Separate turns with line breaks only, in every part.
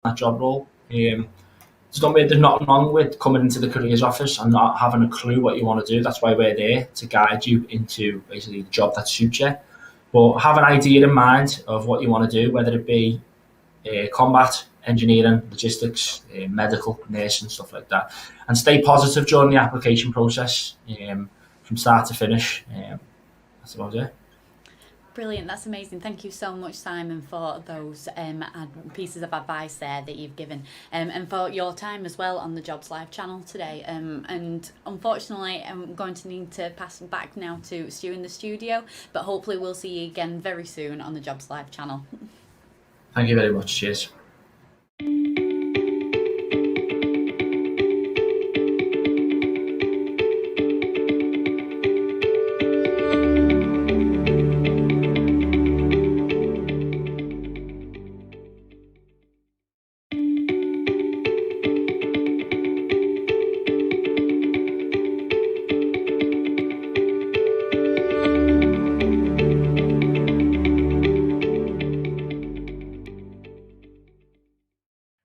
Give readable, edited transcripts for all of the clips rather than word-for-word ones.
that job role. So don't there's nothing wrong with coming into the careers office and not having a clue what you want to do. That's why we're there to guide you into basically the job that suits you. But have an idea in mind of what you want to do, whether it be combat, engineering, logistics, medical, nursing, stuff like that. And stay positive during the application process from start to finish. That's about it.
Brilliant, that's amazing. Thank you so much, Simon, for those pieces of advice there that you've given, and for your time as well on the Jobs Live channel today. And unfortunately, I'm going to need to pass back now to Stu in the studio, but hopefully, we'll see you again very soon on the Jobs Live channel.
Thank you very much. Cheers.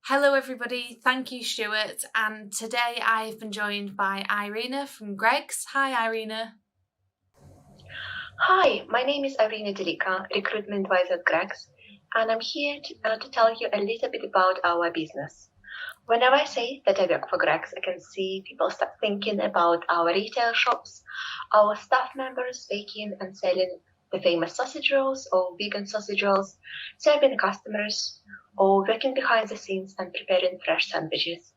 Hello everybody, thank you Stuart, and today I've been joined by Irina from Greggs. Hi Irina.
Hi, my name is Irina Delika, recruitment advisor at Greggs, and I'm here to tell you a little bit about our business. Whenever I say that I work for Greggs, I can see people start thinking about our retail shops, our staff members baking and selling the famous sausage rolls or vegan sausage rolls, serving customers, or working behind the scenes and preparing fresh sandwiches.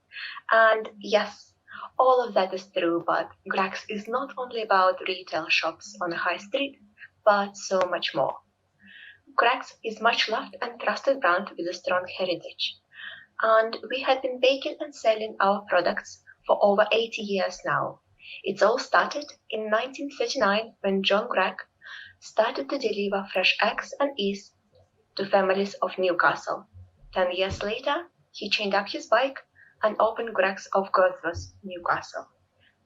And yes, all of that is true, but Greggs is not only about retail shops on a high street, but so much more. Greggs is much loved and trusted brand with a strong heritage. And we have been baking and selling our products for over 80 years now. It all started in 1939 when John Gregg started to deliver fresh eggs and eggs to families of Newcastle. 10 years later, he chained up his bike and opened Greggs of Gosforth, Newcastle,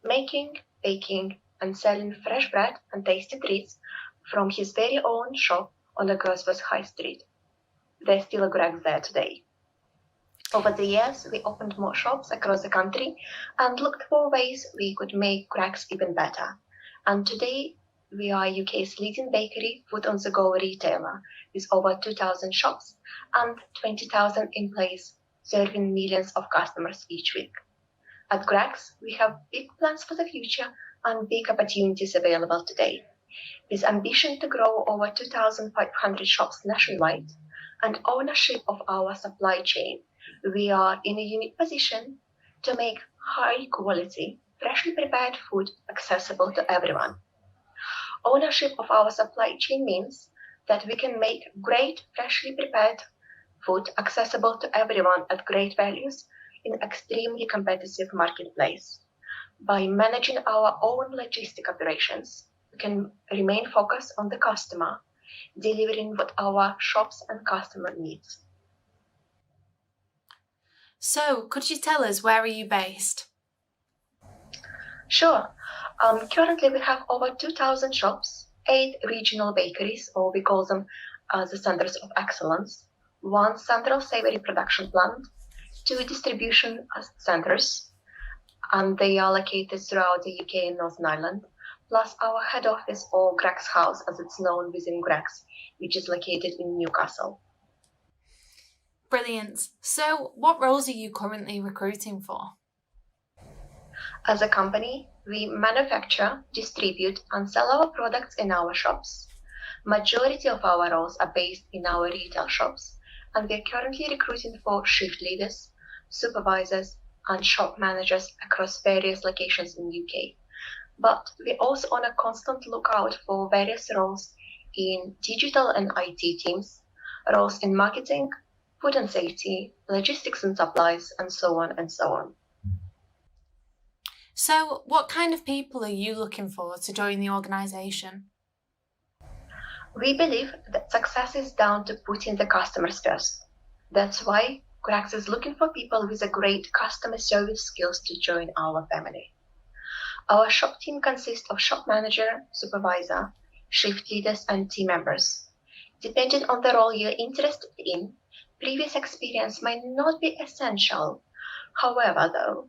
making, baking, and selling fresh bread and tasty treats from his very own shop on the Gosforth High Street. There's still a Greggs there today. Over the years, we opened more shops across the country and looked for ways we could make Greggs even better. And today, we are UK's leading bakery food-on-the-go retailer with over 2,000 shops and 20,000 employees serving millions of customers each week. At Greggs, we have big plans for the future and big opportunities available today. With ambition to grow over 2,500 shops nationwide and ownership of our supply chain, we are in a unique position to make high quality, freshly prepared food accessible to everyone. Ownership of our supply chain means that we can make great, freshly prepared food accessible to everyone at great values in an extremely competitive marketplace. By managing our own logistic operations, we can remain focused on the customer, delivering what our shops and customer needs.
So, could you tell us where are you based?
Sure. Currently, we have over 2,000 shops, 8 regional bakeries, or we call them the centers of excellence, 1 central savory production plant, 2 distribution centers, and they are located throughout the UK and Northern Ireland, plus our head office, or Greggs House as it's known within Greggs, which is located in Newcastle.
Brilliant. So, what roles are you currently recruiting for?
As a company, we manufacture, distribute, and sell our products in our shops. Majority of our roles are based in our retail shops, and we are currently recruiting for shift leaders, supervisors, and shop managers across various locations in UK. But we're also on a constant lookout for various roles in digital and IT teams, roles in marketing, food and safety, logistics and supplies, and so on and so on.
So, what kind of people are you looking for to join the organisation?
We believe that success is down to putting the customers first. That's why Greggs is looking for people with a great customer service skills to join our family. Our shop team consists of shop manager, supervisor, shift leaders, and team members. Depending on the role you're interested in, Previous experience might not be essential. However, though,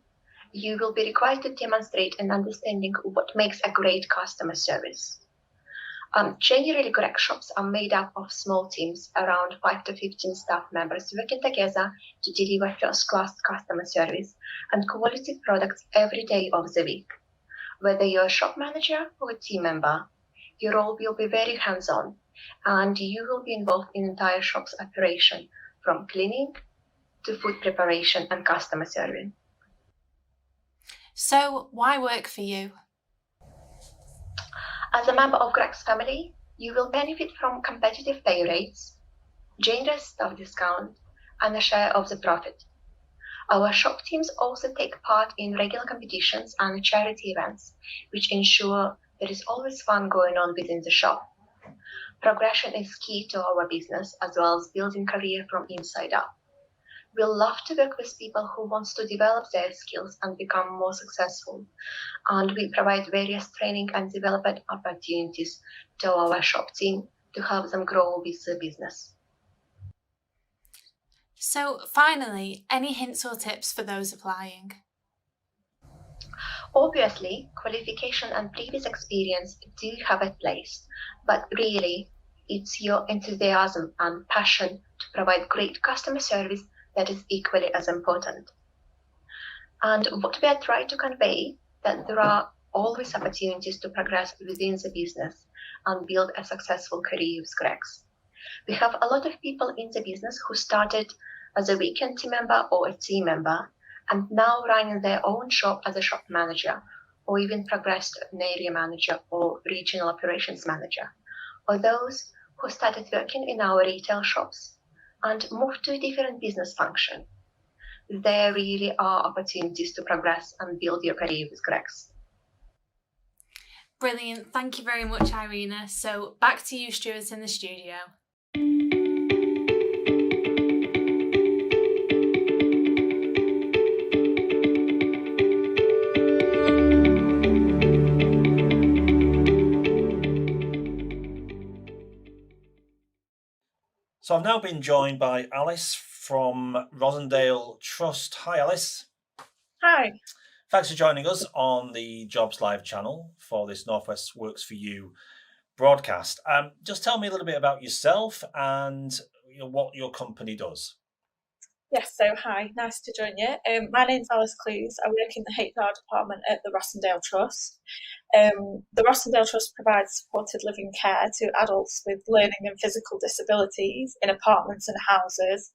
you will be required to demonstrate an understanding of what makes a great customer service. Generally, Greggs shops are made up of small teams, around 5 to 15 staff members working together to deliver first-class customer service and quality products every day of the week. Whether you're a shop manager or a team member, your role will be very hands-on, and you will be involved in entire shop's operation, from cleaning to food preparation and customer serving.
So, why work for you?
As a member of Greggs family, you will benefit from competitive pay rates, generous staff discount, and a share of the profit. Our shop teams also take part in regular competitions and charity events, which ensure there is always fun going on within the shop. Progression is key to our business, as well as building career from inside out. We love to work with people who want to develop their skills and become more successful, and we provide various training and development opportunities to our shop team to help them grow with the business.
So, finally, any hints or tips for those applying?
Obviously, qualification and previous experience do have a place, but really, it's your enthusiasm and passion to provide great customer service that is equally as important. And what we are trying to convey, that there are always opportunities to progress within the business and build a successful career with Greggs. We have a lot of people in the business who started as a weekend team member or a team member and now running their own shop as a shop manager, or even progressed to an area manager or regional operations manager, or those who started working in our retail shops and moved to a different business function. There really are opportunities to progress and build your career with Greggs.
Brilliant. Thank you very much, Irina. So, back to you, Stuart, in the studio.
So I've now been joined by Alice from Rossendale Trust. Hi, Alice.
Hi.
Thanks for joining us on the Jobs Live channel for this Northwest Works for You broadcast. Just tell me a little bit about yourself and what your company does.
Yes, so hi, nice to join you. My name's Alice Clues. I work in the HR department at the Rossendale Trust. The Rossendale Trust provides supported living care to adults with learning and physical disabilities in apartments and houses.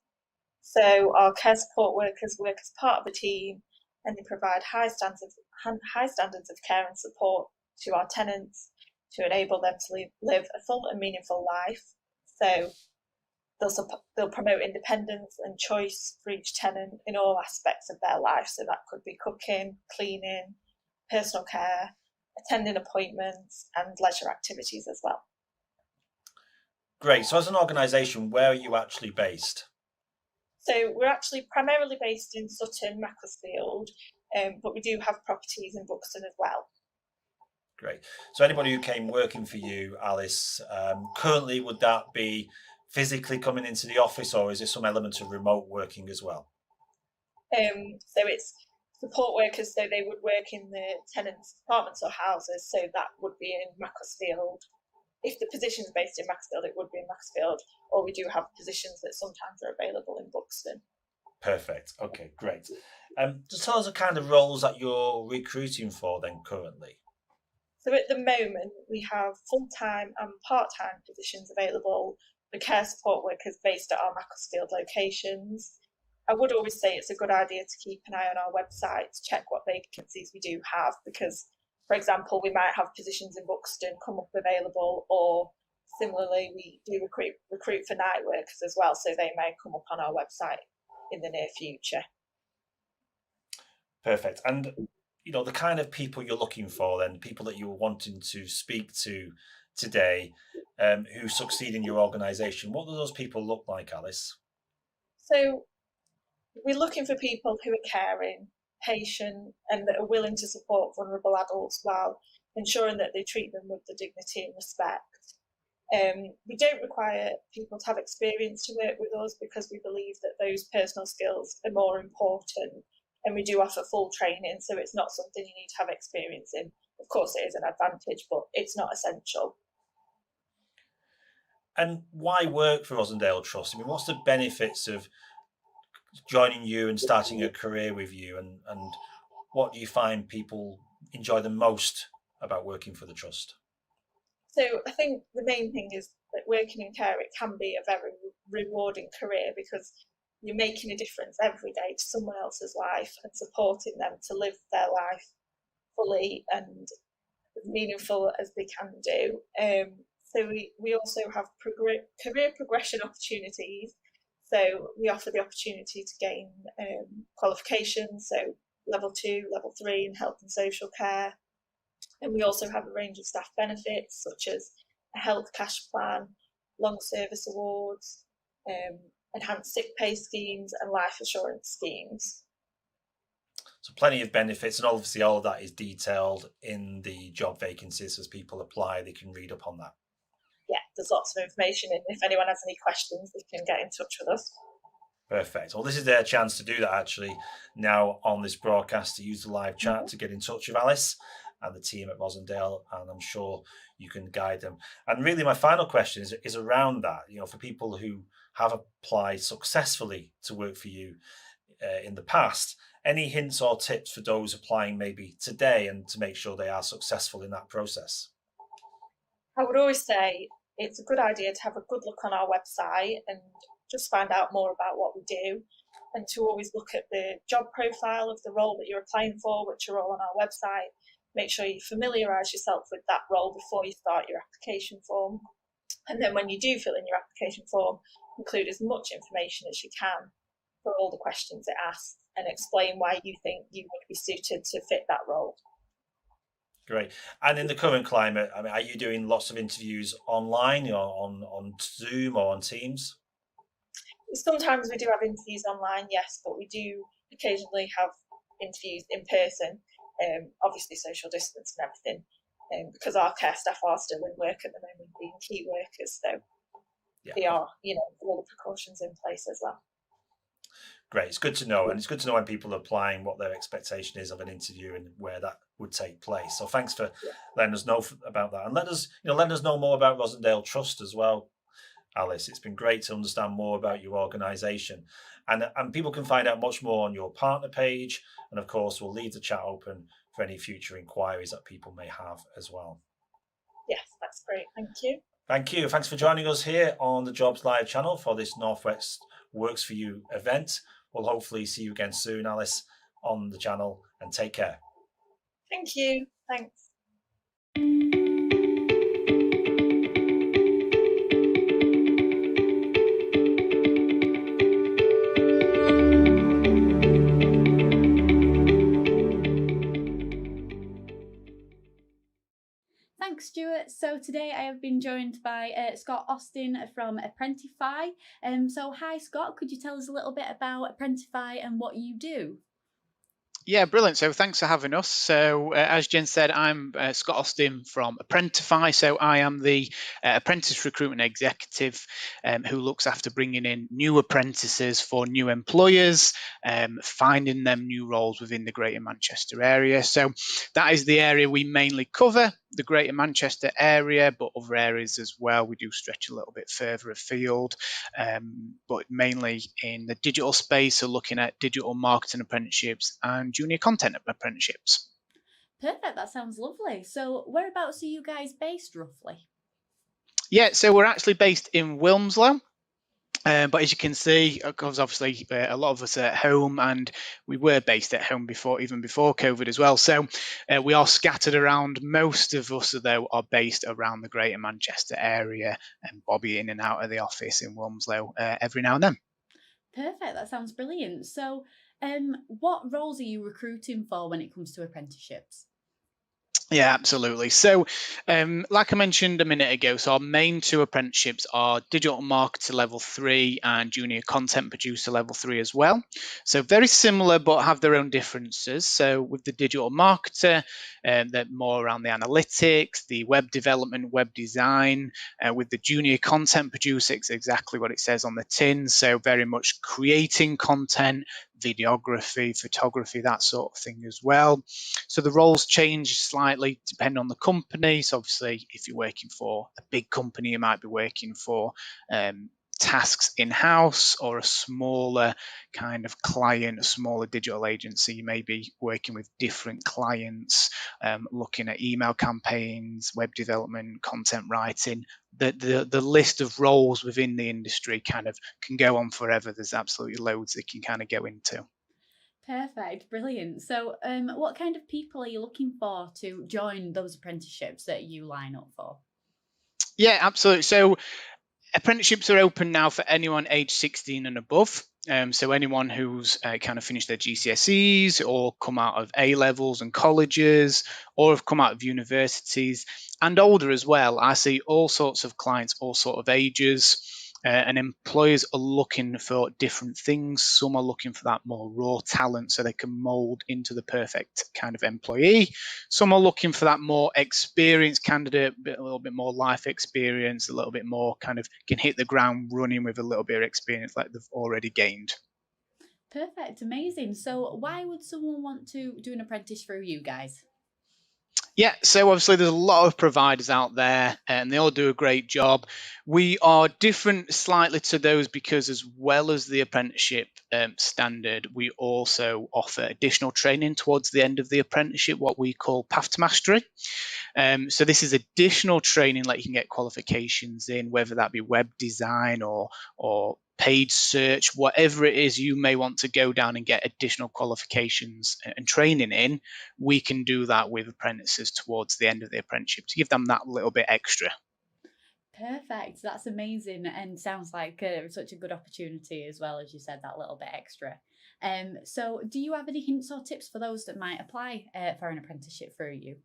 So our care support workers work as part of a team, and they provide high standards of care and support to our tenants to enable them to live a full and meaningful life. So they'll promote independence and choice for each tenant in all aspects of their life. So that could be cooking, cleaning, personal care, attending appointments, and leisure activities as well.
Great. So as an organisation, where are you actually based?
So we're actually primarily based in Sutton, Macclesfield, but we do have properties in Buxton as well.
Great. So anybody who came working for you, Alice, currently would that be physically coming into the office, or is there some element of remote working as well?
So it's support workers, so they would work in the tenants' apartments or houses, so that would be in Macclesfield. If the position's based in Macclesfield, it would be in Macclesfield, or we do have positions that sometimes are available in Buxton.
Perfect. Okay, great. Just tell us the kind of roles that you're recruiting for then currently.
So at the moment, we have full-time and part-time positions available for care support workers based at our Macclesfield locations. I would always say it's a good idea to keep an eye on our website to check what vacancies we do have, because, for example, we might have positions in Buxton come up available, or similarly, we do recruit for night workers as well, so they may come up on our website in the near future.
Perfect. And the kind of people you're looking for then, people that you're wanting to speak to today, who succeed in your organisation, what do those people look like, Alice?
So we're looking for people who are caring, patient, and that are willing to support vulnerable adults while ensuring that they treat them with the dignity and respect. We don't require people to have experience to work with us because we believe that those personal skills are more important, and we do offer full training, so it's not something you need to have experience in. Of course, it is an advantage, but it's not essential.
And why work for Rosendale Trust? I mean, what's the benefits of joining you and starting a career with you, and what do you find people enjoy the most about working for the Trust?
So I think the main thing is that working in care, it can be a very rewarding career because you're making a difference every day to someone else's life and supporting them to live their life fully and as meaningful as they can do. So we also have career progression opportunities. So we offer the opportunity to gain qualifications, so level 2, level 3 in health and social care. And we also have a range of staff benefits such as a health cash plan, long service awards, enhanced sick pay schemes and life assurance schemes.
So plenty of benefits, and obviously all of that is detailed in the job vacancies. As people apply, they can read up on that.
Yeah, there's lots of information, and if anyone has any questions, they can get in touch with us.
Perfect. Well, this is their chance to do that actually now on this broadcast, to use the live chat to get in touch with Alice and the team at Rosendale, and I'm sure you can guide them. And really my final question is around that, for people who have applied successfully to work for you in the past, any hints or tips for those applying maybe today and to make sure they are successful in that process?
I would always say it's a good idea to have a good look on our website and just find out more about what we do, and to always look at the job profile of the role that you're applying for, which are all on our website. Make sure you familiarise yourself with that role before you start your application form. And then when you do fill in your application form, include as much information as you can for all the questions it asks, and explain why you think you would be suited to fit that role.
Great. And in the current climate, I mean, are you doing lots of interviews online, on Zoom or on Teams?
Sometimes we do have interviews online, yes, but we do occasionally have interviews in person, obviously social distance and everything, because our care staff are still in work at the moment, being key workers, so they are, all the precautions in place as well.
Great. It's good to know. And it's good to know when people are applying what their expectation is of an interview and where that would take place. So thanks for letting us know about that. And let us know more about Rosendale Trust as well, Alice. It's been great to understand more about your organisation. And people can find out much more on your partner page. And of course, we'll leave the chat open for any future inquiries that people may have as well.
Yes, that's great. Thank you.
Thank you. Thanks for joining us here on the Jobs Live channel for this Northwest Works For You event. We'll hopefully see you again soon, Alice, on the channel, and take care.
Thank you. Thanks.
Thanks, Stuart. So today I have been joined by Scott Austin from Apprentify. So hi, Scott. Could you tell us a little bit about Apprentify and what you do?
Yeah, brilliant. So thanks for having us. So as Jen said, I'm Scott Austin from Apprentify. So I am the apprentice recruitment executive who looks after bringing in new apprentices for new employers, finding them new roles within the Greater Manchester area. So that is the area we mainly cover, the Greater Manchester area, but other areas as well. We do stretch a little bit further afield, but mainly in the digital space, so looking at digital marketing apprenticeships and junior content apprenticeships.
Perfect, that sounds lovely. So whereabouts are you guys based roughly?
Yeah, so we're actually based in Wilmslow. But as you can see, because obviously a lot of us are at home, and we were based at home even before COVID as well. So we are scattered around. Most of us, though, are based around the Greater Manchester area and bobby in and out of the office in Wilmslow every now and then.
Perfect, that sounds brilliant. So what roles are you recruiting for when it comes to apprenticeships?
Yeah, absolutely. So, like I mentioned a minute ago, so our main two apprenticeships are digital marketer level 3 and junior content producer level 3 as well. So very similar, but have their own differences. So with the digital marketer, they're more around the analytics, the web development, web design. With the junior content producer, it's exactly what it says on the tin. So very much creating content, videography, photography, that sort of thing as well. So the roles change slightly depending on the company. So obviously, if you're working for a big company, you might be working for tasks in-house, or a smaller kind of client, a smaller digital agency. You may be working with different clients, looking at email campaigns, web development, content writing. The list of roles within the industry kind of can go on forever. There's absolutely loads that you can kind of go into.
Perfect, brilliant. So, what kind of people are you looking for to join those apprenticeships that you line up for?
Yeah, absolutely. So apprenticeships are open now for anyone aged 16 and above. So anyone who's kind of finished their GCSEs or come out of A levels and colleges, or have come out of universities, and older as well. I see all sorts of clients, all sort of ages. And employers are looking for different things. Some are looking for that more raw talent so they can mold into the perfect kind of employee. Some are looking for that more experienced candidate, a little bit more life experience, a little bit more kind of can hit the ground running with a little bit of experience like they've already gained.
Perfect, amazing. So, why would someone want to do an apprentice through you guys?
Yeah, so obviously there's a lot of providers out there and they all do a great job. We are different slightly to those because, as well as the apprenticeship standard, we also offer additional training towards the end of the apprenticeship, what we call Path to Mastery. So this is additional training that you can get qualifications in, whether that be web design or paid search, whatever it is you may want to go down and get additional qualifications and training in. We can do that with apprentices towards the end of the apprenticeship to give them that little bit extra.
Perfect, that's amazing, and sounds like such a good opportunity as well, as you said, that little bit extra. So, do you have any hints or tips for those that might apply for an apprenticeship through you?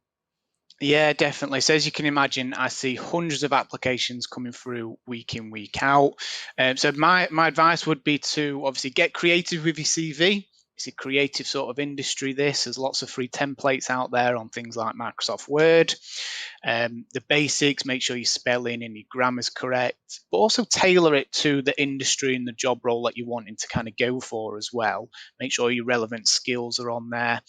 Yeah, definitely. So as you can imagine, I see hundreds of applications coming through week in, week out. So my advice would be to obviously get creative with your CV. It's a creative sort of industry, this. There's lots of free templates out there on things like Microsoft Word. The basics, make sure your spelling and your grammar's correct, but also tailor it to the industry and the job role that you're wanting to kind of go for as well. Make sure your relevant skills are on there.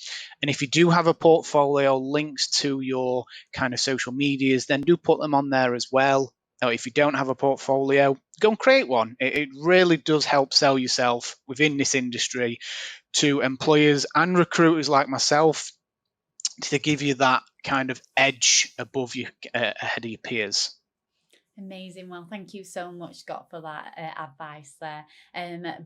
And if you do have a portfolio, links to your kind of social medias, then do put them on there as well. Now, if you don't have a portfolio, go and create one. It really does help sell yourself within this industry to employers and recruiters like myself, to give you that kind of edge above you, ahead of your peers.
Amazing. Well, thank you so much, Scott, for that advice there.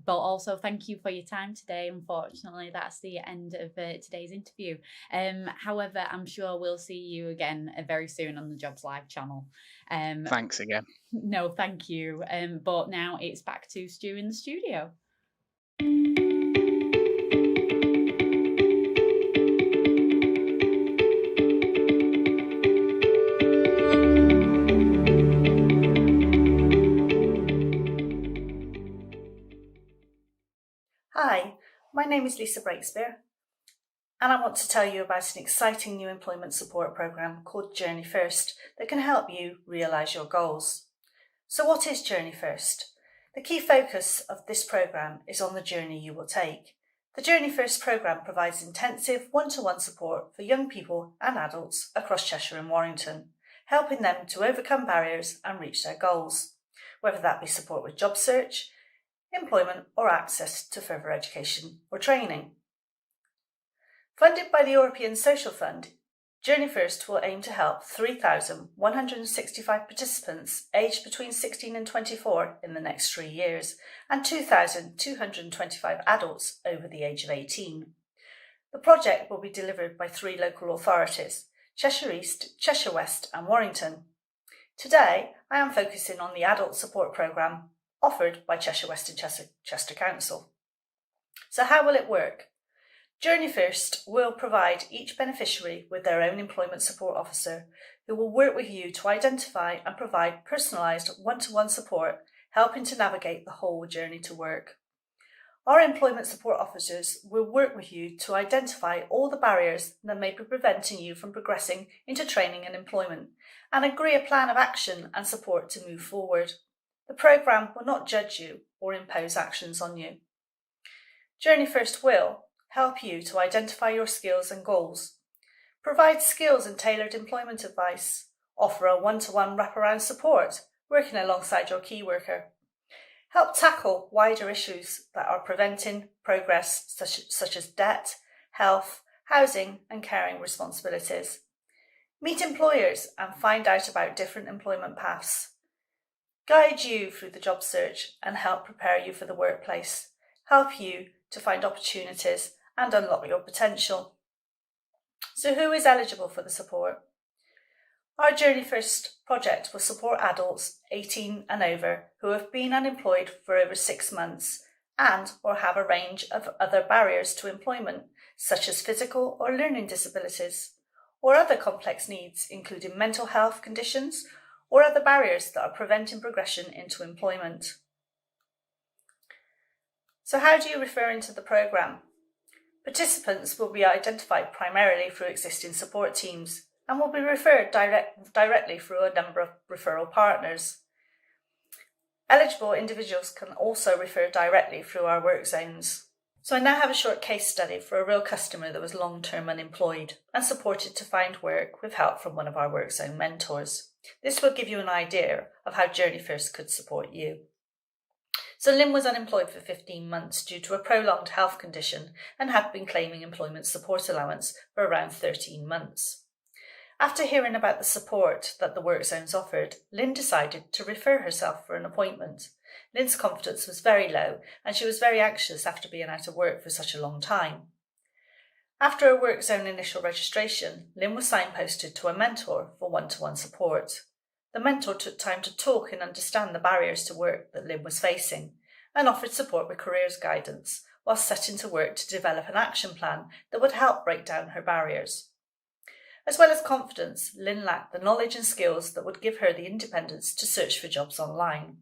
But also thank you for your time today. Unfortunately, that's the end of today's interview. However, I'm sure we'll see you again very soon on the Jobs Live channel.
Thanks again.
No, thank you. But now it's back to Stu in the studio.
Hi, my name is Lisa Breakspear, and I want to tell you about an exciting new employment support programme called Journey First that can help you realise your goals. So what is Journey First? The key focus of this programme is on the journey you will take. The Journey First programme provides intensive one-to-one support for young people and adults across Cheshire and Warrington, helping them to overcome barriers and reach their goals, whether that be support with job search, employment, or access to further education or training. Funded by the European Social Fund, Journey First will aim to help 3,165 participants aged between 16 and 24 in the next 3 years, and 2,225 adults over the age of 18. The project will be delivered by 3 local authorities: Cheshire East, Cheshire West and Warrington. Today, I am focusing on the adult support programme offered by Cheshire West and Chester Council. So how will it work? Journey First will provide each beneficiary with their own employment support officer who will work with you to identify and provide personalised one-to-one support, helping to navigate the whole journey to work. Our employment support officers will work with you to identify all the barriers that may be preventing you from progressing into training and employment, and agree a plan of action and support to move forward. The programme will not judge you or impose actions on you. Journey First will help you to identify your skills and goals, provide skills and tailored employment advice, offer a one-to-one wraparound support, working alongside your key worker, help tackle wider issues that are preventing progress such as debt, health, housing and caring responsibilities, meet employers and find out about different employment paths, guide you through the job search and help prepare you for the workplace, help you to find opportunities and unlock your potential. So who is eligible for the support? Our Journey First project will support adults 18 and over who have been unemployed for over 6 months and or have a range of other barriers to employment, such as physical or learning disabilities, or other complex needs, including mental health conditions or other barriers that are preventing progression into employment. So how do you refer into the programme? Participants will be identified primarily through existing support teams and will be referred directly through a number of referral partners. Eligible individuals can also refer directly through our work zones. So I now have a short case study for a real customer that was long-term unemployed and supported to find work with help from one of our work zone mentors. This will give you an idea of how Journey First could support you. So Lynn was unemployed for 15 months due to a prolonged health condition and had been claiming employment support allowance for around 13 months. After hearing about the support that the work zones offered, Lynn decided to refer herself for an appointment. Lynn's confidence was very low and she was very anxious after being out of work for such a long time. After a work zone initial registration, Lynn was signposted to a mentor for one-to-one support. The mentor took time to talk and understand the barriers to work that Lynn was facing and offered support with careers guidance while setting to work to develop an action plan that would help break down her barriers. As well as confidence, Lynn lacked the knowledge and skills that would give her the independence to search for jobs online.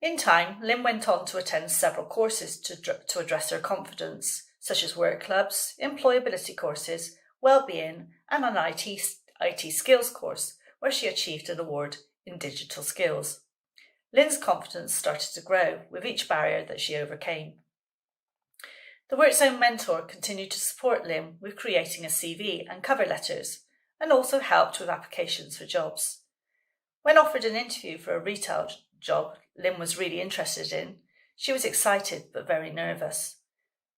In time, Lynn went on to attend several courses to address her confidence, such as work clubs, employability courses, well-being and an IT skills course, where she achieved an award in digital skills. Lynn's confidence started to grow with each barrier that she overcame. The WorkZone mentor continued to support Lynn with creating a CV and cover letters, and also helped with applications for jobs. When offered an interview for a retail job Lynn was really interested in, she was excited but very nervous.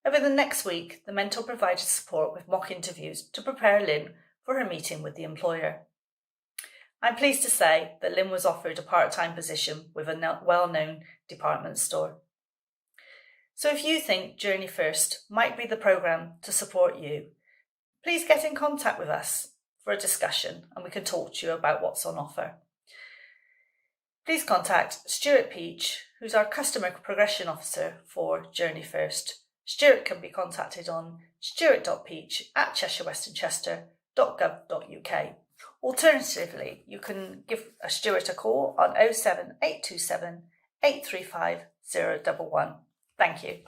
Over the next week, the mentor provided support with mock interviews to prepare Lynn for her meeting with the employer. I'm pleased to say that Lynn was offered a part-time position with a well-known department store. So if you think Journey First might be the programme to support you, please get in contact with us for a discussion and we can talk to you about what's on offer. Please contact Stuart Peach, who's our Customer Progression Officer for Journey First. Stuart can be contacted on stuart.peach@cheshireWesternchester.gov.uk. Alternatively, you can give Stuart a call on 07827 835 011. Thank you.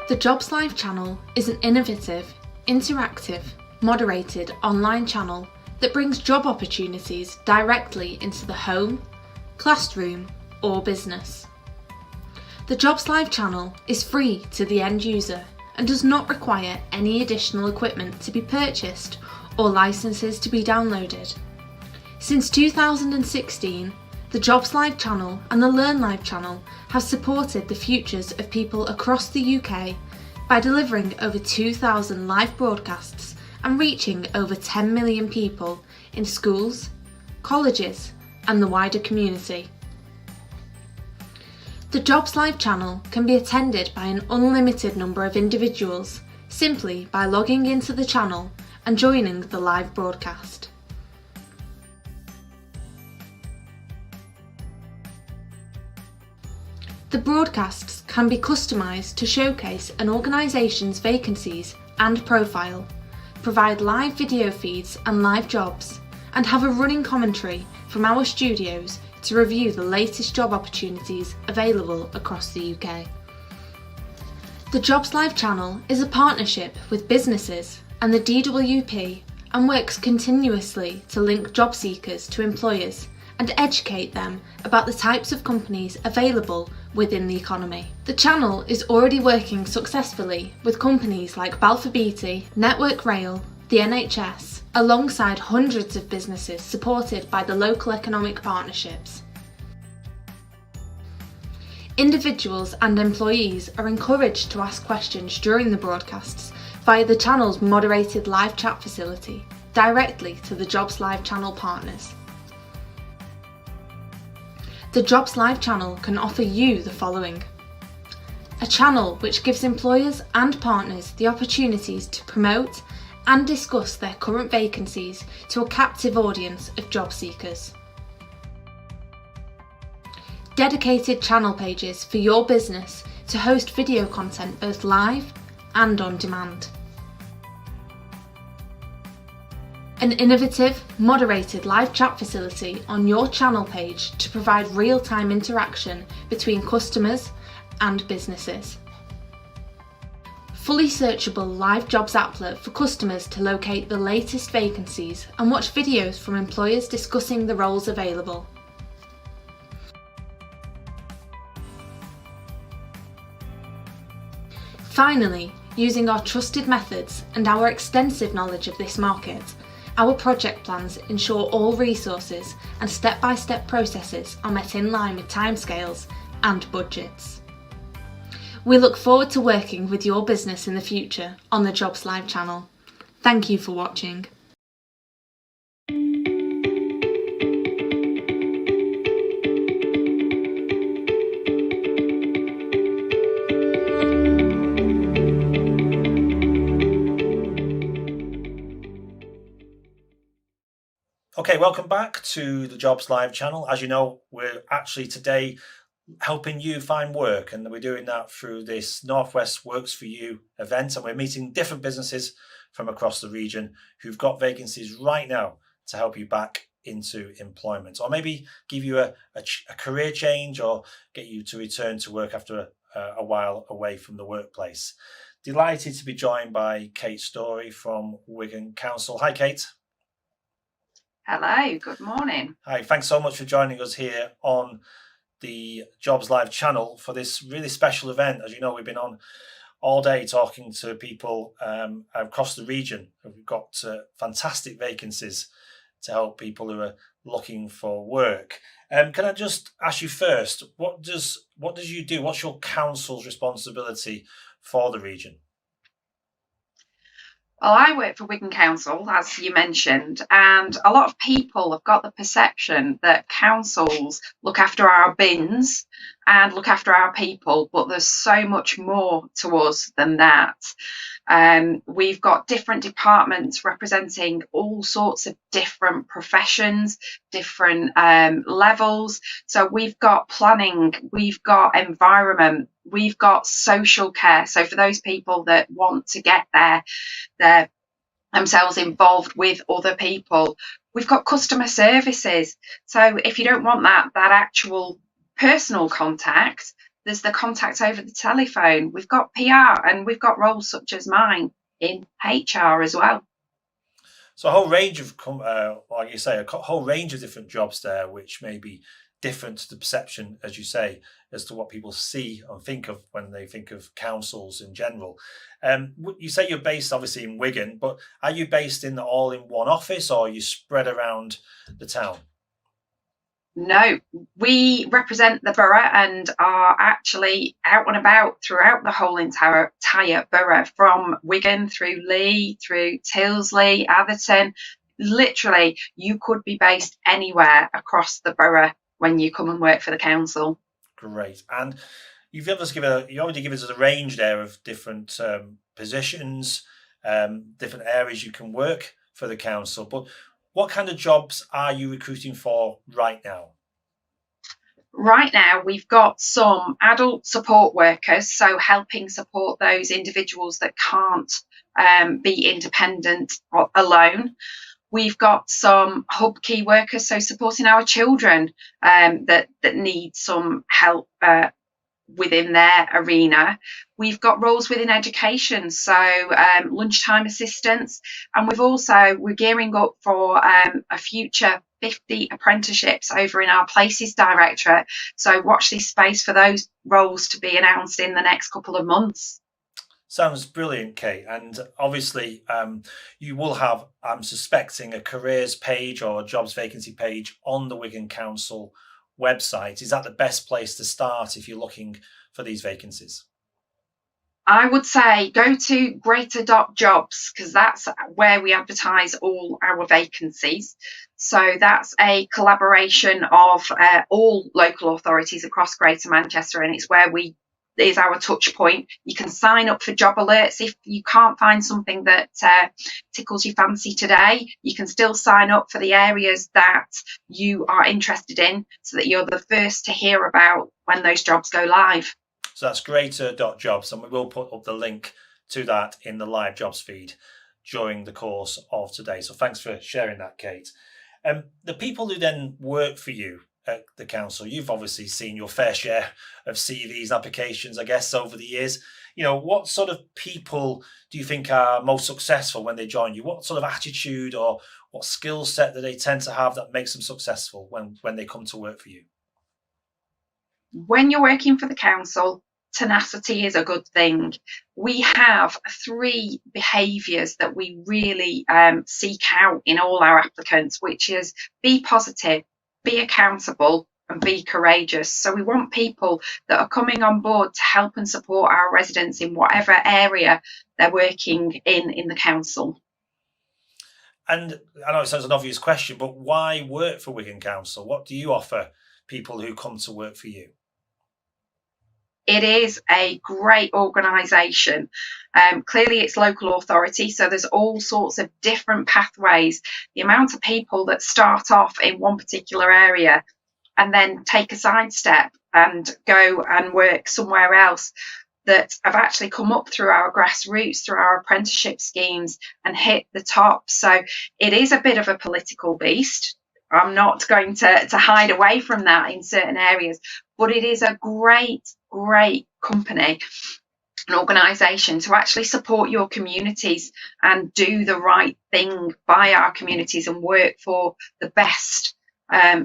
The Jobs Live channel is an innovative, interactive, moderated online channel that brings job opportunities directly into the home, classroom or business. The Jobs Live channel is free to the end user and does not require any additional equipment to be purchased or licenses to be downloaded. Since 2016, the Jobs Live channel and the Learn Live channel have supported the futures of people across the UK by delivering over 2,000 live broadcasts and reaching over 10 million people in schools, colleges, and the wider community. The Jobs Live channel can be attended by an unlimited number of individuals simply by logging into the channel and joining the live broadcast. The broadcasts can be customised to showcase an organisation's vacancies and profile, provide live video feeds and live jobs, and have a running commentary from our studios to review the latest job opportunities available across the UK. The Jobs Live channel is a partnership with businesses and the DWP and works continuously to link job seekers to employers and educate them about the types of companies available within the economy. The channel is already working successfully with companies like Balfour Beatty, Network Rail, the NHS, alongside hundreds of businesses supported by the local economic partnerships. Individuals and employees are encouraged to ask questions during the broadcasts via the channel's moderated live chat facility directly to the Jobs Live channel partners. The Jobs Live channel can offer you the following: a channel which gives employers and partners the opportunities to promote and discuss their current vacancies to a captive audience of job seekers. Dedicated channel pages for your business to host video content both live and on demand. An innovative, moderated live chat facility on your channel page to provide real-time interaction between customers and businesses. Fully searchable live jobs applet for customers to locate the latest vacancies and watch videos from employers discussing the roles available. Finally, using our trusted methods and our extensive knowledge of this market, our project plans ensure all resources and step-by-step processes are met in line with timescales and budgets. We look forward to working with your business in the future on the Jobs Live channel. Thank you for watching.
Okay, welcome back to the Jobs Live channel. As you know, we're actually today helping you find work, and we're doing that through this Northwest Works For You event, and we're meeting different businesses from across the region who've got vacancies right now to help you back into employment, or maybe give you a career change or get you to return to work after a while away from the workplace. Delighted to be joined by Kate Story from Wigan Council. Hi, Kate.
Hello, good morning.
Hi, thanks so much for joining us here on the Jobs Live channel for this really special event. As you know, we've been on all day talking to people across the region. We've got fantastic vacancies to help people who are looking for work. Can I just ask you first, what does you do? What's your council's responsibility for the region?
Well, I work for Wigan Council, as you mentioned, and a lot of people have got the perception that councils look after our bins and look after our people, but there's so much more to us than that. We've got different departments representing all sorts of different professions, different levels. So we've got planning, we've got environment, we've got social care. So for those people that want to get themselves involved with other people, we've got customer services. So if you don't want that actual personal contact, there's the contact over the telephone. We've got PR, and we've got roles such as mine in HR as well.
So a whole range of, like you say, a whole range of different jobs there, which may be different to the perception, as you say, as to what people see and think of when they think of councils in general. You say you're based obviously in Wigan, but are you based all in one office, or are you spread around the town?
No, we represent the borough and are actually out and about throughout the whole entire borough, from Wigan through Leigh, through Tyldesley, Atherton, literally, you could be based anywhere across the borough when you come and work for the council.
Great. And you already given us a range there of different positions, different areas you can work for the council. But what kind of jobs are you recruiting for right now?
Right now, we've got some adult support workers, so helping support those individuals that can't be independent or alone. We've got some hub key workers, so supporting our children that need some help within their arena. We've got roles within education, so lunchtime assistants, and we're gearing up for a future 50 apprenticeships over in our Places Directorate. So watch this space for those roles to be announced in the next couple of months.
Sounds brilliant, Kate. And obviously, you will have, I'm suspecting, a careers page or a jobs vacancy page on the Wigan Council website. Is that the best place to start if you're looking for these vacancies?
I would say go to greater.jobs, because that's where we advertise all our vacancies. So that's a collaboration of all local authorities across Greater Manchester, and it's where is our touch point. You can sign up for job alerts. If you can't find something that tickles your fancy today, you can still sign up for the areas that you are interested in, so that you're the first to hear about when those jobs go live.
So that's greater.jobs, and we will put up the link to that in the live jobs feed during the course of today. So thanks for sharing that, Kate. The people who then work for you at the council, you've obviously seen your fair share of CVs, applications, I guess, over the years. You know, what sort of people do you think are most successful when they join you? What sort of attitude or what skill set do they tend to have that makes them successful when they come to work for you?
When you're working for the council, tenacity is a good thing. We have 3 behaviours that we really seek out in all our applicants, which is be positive, be accountable, and be courageous. So we want people that are coming on board to help and support our residents in whatever area they're working in the council.
And I know it sounds an obvious question, but why work for Wigan Council? What do you offer people who come to work for you?
It is a great organisation. Clearly, it's local authority, so there's all sorts of different pathways. The amount of people that start off in one particular area and then take a sidestep and go and work somewhere else that have actually come up through our grassroots, through our apprenticeship schemes, and hit the top. So it is a bit of a political beast. I'm not going to hide away from that in certain areas, but it is a great company, an organisation to actually support your communities and do the right thing by our communities and work for the best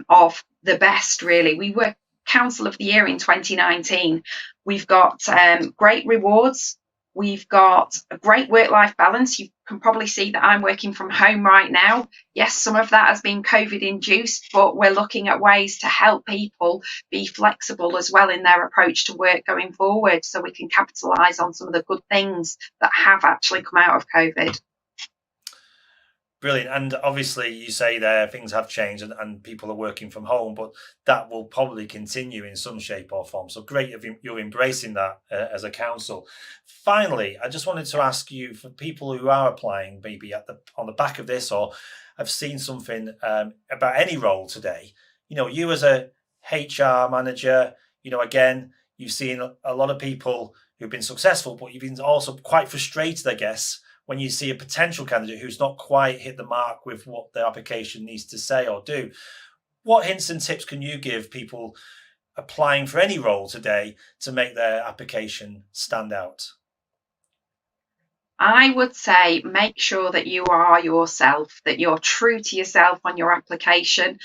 of the best, really. We were Council of the Year in 2019. We've got great rewards. We've got a great work-life balance. You can probably see that I'm working from home right now. Yes, some of that has been COVID-induced, but we're looking at ways to help people be flexible as well in their approach to work going forward, so we can capitalise on some of the good things that have actually come out of COVID.
Brilliant. And obviously you say there things have changed and people are working from home, but that will probably continue in some shape or form. So great if you're embracing that as a council. Finally, I just wanted to ask you, for people who are applying maybe on the back of this or have seen something about any role today, you know, you as a HR manager, you know, again, you've seen a lot of people who've been successful, but you've been also quite frustrated, I guess, when you see a potential candidate who's not quite hit the mark with what their application needs to say or do. What hints and tips can you give people applying for any role today to make their application stand out?
I would say make sure that you are yourself, that you're true to yourself on your application.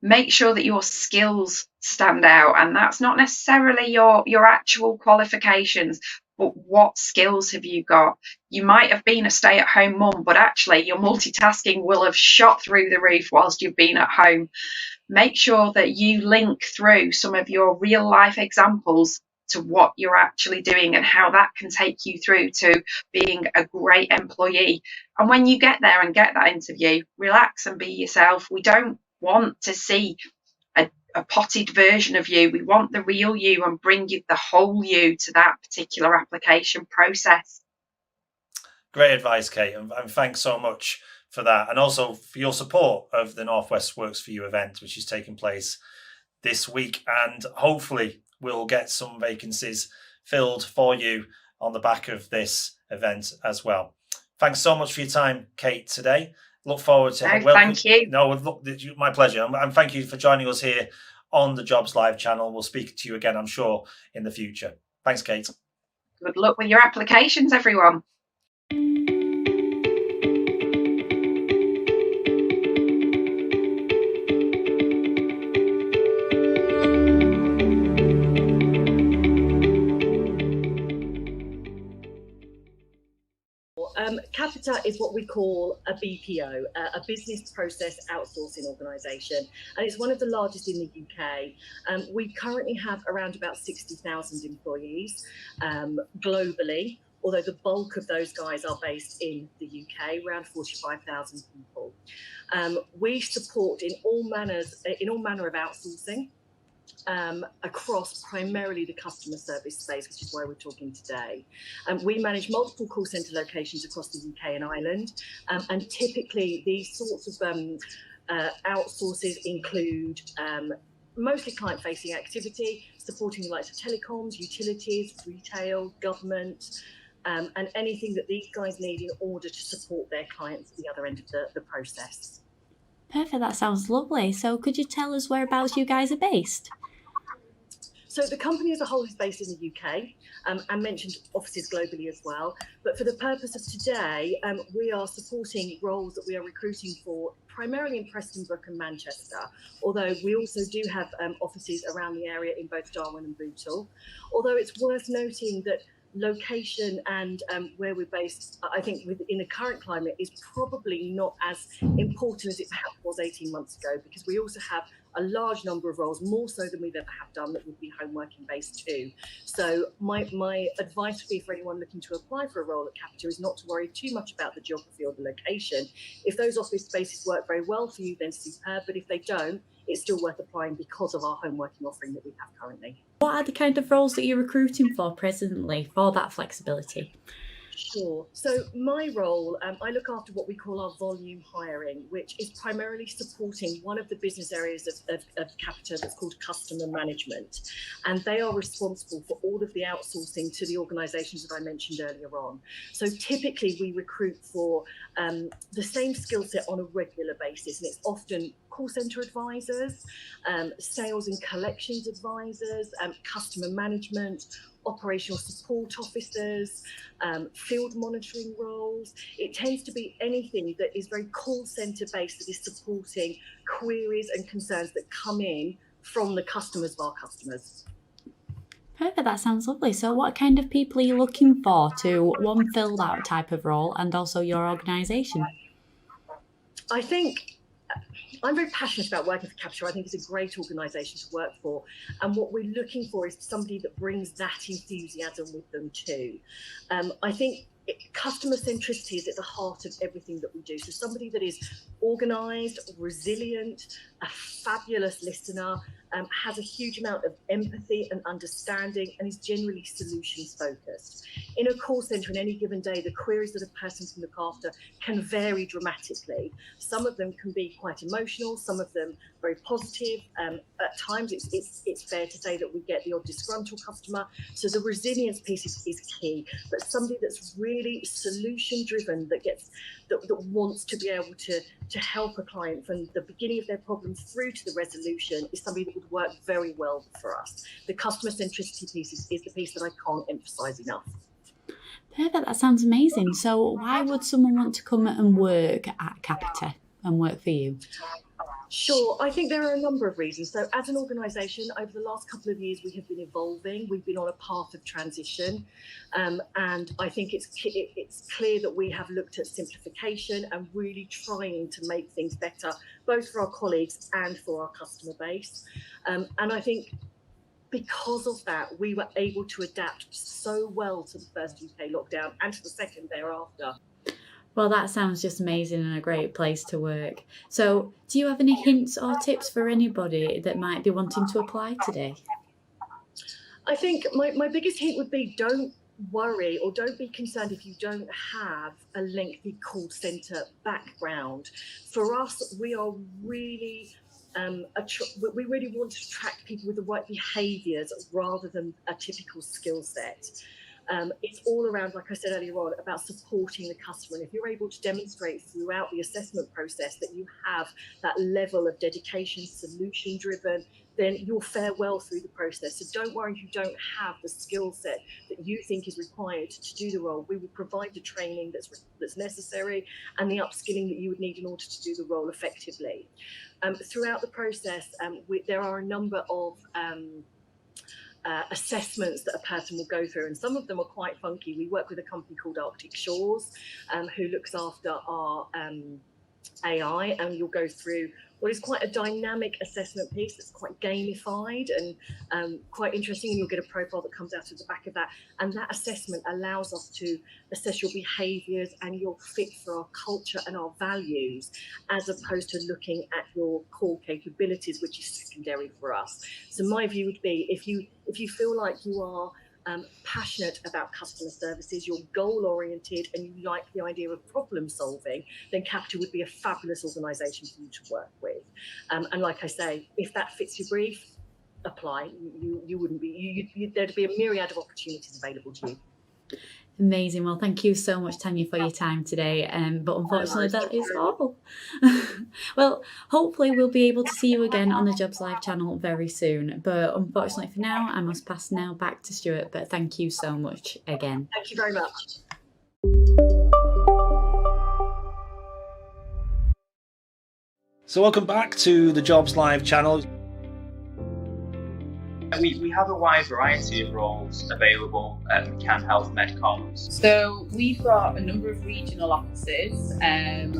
Make sure that your skills stand out, and that's not necessarily your actual qualifications, but what skills have you got? You might have been a stay-at-home mum, but actually your multitasking will have shot through the roof whilst you've been at home. Make sure that you link through some of your real-life examples to what you're actually doing and how that can take you through to being a great employee. And when you get there and get that interview, relax and be yourself. We don't want to see a potted version of you. We want the real you and bring you the whole you to that particular application process.
Great advice, Kate, and thanks so much for that, and also for your support of the Northwest Works for You event, which is taking place this week, and hopefully we'll get some vacancies filled for you on the back of this event as well. Thanks so much for your time, Kate, today. Look forward to
thank you.
No, my pleasure, and thank you for joining us here on the Jobs Live channel. We'll speak to you again, I'm sure, in the future. Thanks, Kate.
Good luck with your applications, everyone.
Capita is what we call a BPO, a business process outsourcing organisation, and it's one of the largest in the UK. We currently have around about 60,000 employees globally, although the bulk of those guys are based in the UK, around 45,000 people. We support in all manner of outsourcing. Across primarily the customer service space, which is why we're talking today. We manage multiple call centre locations across the UK and Ireland, and typically these sorts of outsources include mostly client-facing activity, supporting the likes of telecoms, utilities, retail, government, and anything that these guys need in order to support their clients at the other end of the process.
Perfect, that sounds lovely. So could you tell us whereabouts you guys are based?
So the company as a whole is based in the UK and mentioned offices globally as well. But for the purpose of today, we are supporting roles that we are recruiting for primarily in Prestonbrook and Manchester, although we also do have offices around the area in both Darwin and Bootle. Although it's worth noting that location and where we're based, I think within the current climate, is probably not as important as it perhaps was 18 months ago, because we also have a large number of roles, more so than we've ever have done, that would be home working based too. So my advice would be for anyone looking to apply for a role at Capita is not to worry too much about the geography or the location. If those office spaces work very well for you, then superb, but if they don't, it's still worth applying because of our home working offering that we have currently.
What are the kind of roles that you're recruiting for presently for that flexibility?
Sure. So my role, I look after what we call our volume hiring, which is primarily supporting one of the business areas of Capita that's called customer management. And they are responsible for all of the outsourcing to the organisations that I mentioned earlier on. So typically we recruit for the same skill set on a regular basis, and it's often call centre advisors, sales and collections advisors, customer management, operational support officers, field monitoring roles. It tends to be anything that is very call centre based, that is supporting queries and concerns that come in from the customers of our customers.
Perfect, that sounds lovely. So what kind of people are you looking for to, one, fill that type of role, and also your organisation?
I think I'm very passionate about working for Capita. I think it's a great organisation to work for. And what we're looking for is somebody that brings that enthusiasm with them too. I think customer centricity is at the heart of everything that we do. So somebody that is organised, resilient, a fabulous listener, has a huge amount of empathy and understanding, and is generally solutions focused. In a call centre, in any given day, the queries that a person can look after can vary dramatically. Some of them can be quite emotional, some of them very positive. At times it's fair to say that we get the odd disgruntled customer. So the resilience piece is key, but somebody that's really solution driven, that wants to be able to help a client from the beginning of their problem through to the resolution, is somebody that would work very well for us. The customer centricity piece is the piece that I can't emphasise enough.
Perfect, that sounds amazing. So why would someone want to come and work at Capita and work for you?
Sure, I think there are a number of reasons. So as an organisation, over the last couple of years, we have been evolving. We've been on a path of transition. And I think it's clear that we have looked at simplification and really trying to make things better, both for our colleagues and for our customer base. And I think because of that, we were able to adapt so well to the first UK lockdown and to the second thereafter.
Well, that sounds just amazing and a great place to work. So, do you have any hints or tips for anybody that might be wanting to apply today?
I think my biggest hint would be don't worry or don't be concerned if you don't have a lengthy call centre background. For us, we are really we really want to attract people with the right behaviours rather than a typical skill set. It's all around, like I said earlier on, about supporting the customer. And if you're able to demonstrate throughout the assessment process that you have that level of dedication, solution driven, then you'll fare well through the process. So don't worry if you don't have the skill set that you think is required to do the role. We will provide the training that's necessary and the upskilling that you would need in order to do the role effectively. Throughout the process, there are a number of assessments that a person will go through, and some of them are quite funky. We work with a company called Arctic Shores, who looks after our AI, and you'll go through what is quite a dynamic assessment piece that's quite gamified and quite interesting, and you'll get a profile that comes out of the back of that. And that assessment allows us to assess your behaviours and your fit for our culture and our values, as opposed to looking at your core capabilities, which is secondary for us. So my view would be, if you feel like you are passionate about customer services, you're goal oriented, and you like the idea of problem solving, then Capita would be a fabulous organisation for you to work with. And like I say, if that fits your brief, apply. You wouldn't be, there'd be a myriad of opportunities available to you.
Amazing. Well, thank you so much, Tanya, for your time today. But unfortunately, that is all. Well, hopefully we'll be able to see you again on the Jobs Live channel very soon. But unfortunately for now, I must pass now back to Stuart. But thank you so much again.
Thank you very much.
So welcome back to the Jobs Live channel.
We have a wide variety of roles available at Can Health Medcoms.
So we've got a number of regional offices.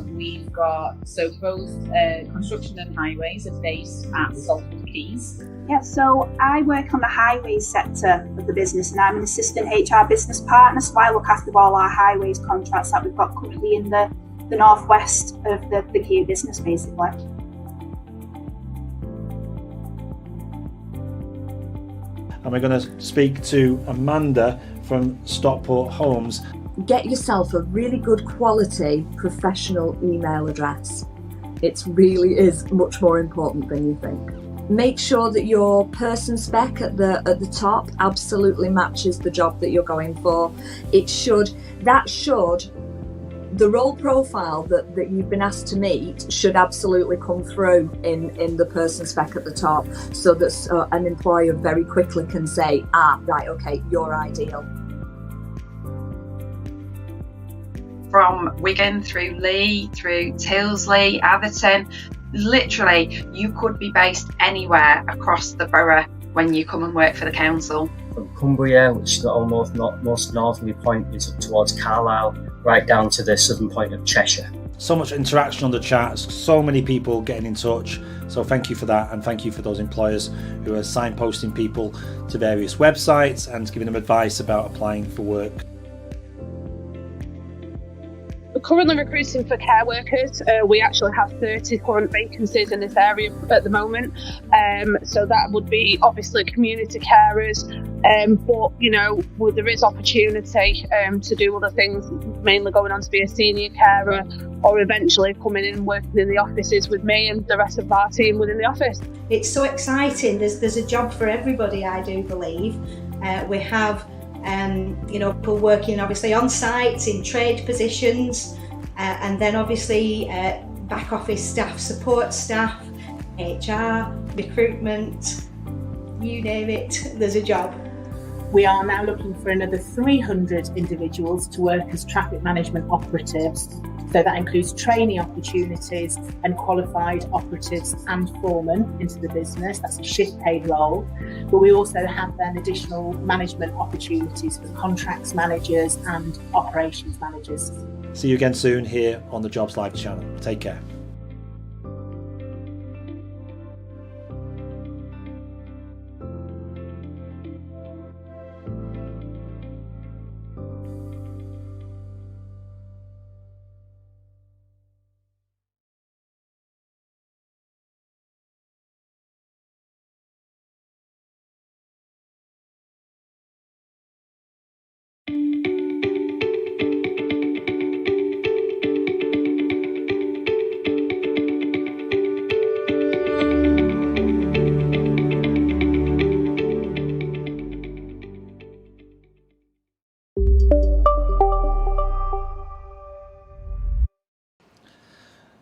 We've got both construction and highways are based at Salford Quays.
Yeah, so I work on the highways sector of the business, and I'm an assistant HR business partner. So I look after all our highways contracts that we've got currently in the northwest of the Kia business, basically.
And we're going to speak to Amanda from Stockport Homes.
Get yourself a really good quality professional email address. It really is much more important than you think. Make sure that your person spec at the top absolutely matches the job that you're going for. The role profile that you've been asked to meet should absolutely come through in the person spec at the top, so that an employer very quickly can say, right, okay, you're ideal.
From Wigan through Lee, through Tilsley, Atherton, literally you could be based anywhere across the borough when you come and work for the council.
From Cumbria, which is the most northerly point, is up towards Carlisle, right down to the southern point of Cheshire.
So much interaction on the chats, so many people getting in touch. So thank you for that, and thank you for those employers who are signposting people to various websites and giving them advice about applying for work.
We're currently recruiting for care workers. We actually have 30 current vacancies in this area at the moment. So that would be obviously community carers, but there is opportunity to do other things, mainly going on to be a senior carer, or eventually coming in and working in the offices with me and the rest of our team within the office.
It's so exciting. There's a job for everybody, I do believe. We have people working obviously on site in trade positions, and then obviously back office staff, support staff, HR, recruitment, you name it, there's a job.
We are now looking for another 300 individuals to work as traffic management operatives. So that includes trainee opportunities and qualified operatives and foremen into the business. That's a shift paid role. But we also have then additional management opportunities for contracts managers and operations managers.
See you again soon here on the Jobs Live channel. Take care.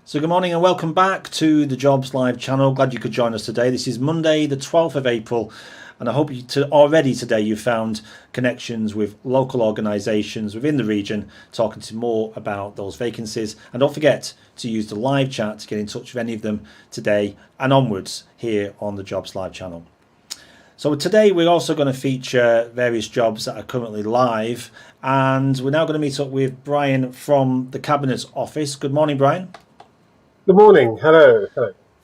So good morning and welcome back to the Jobs Live channel. Glad you could join us today. This is Monday the 12th of April and I hope already today you found connections with local organisations within the region talking to more about those vacancies. And don't forget to use the live chat to get in touch with any of them today and onwards here on the Jobs Live channel. So today we're also going to feature various jobs that are currently live and we're now going to meet up with Brian from the Cabinet Office. Good morning, Brian.
Good morning. Hello.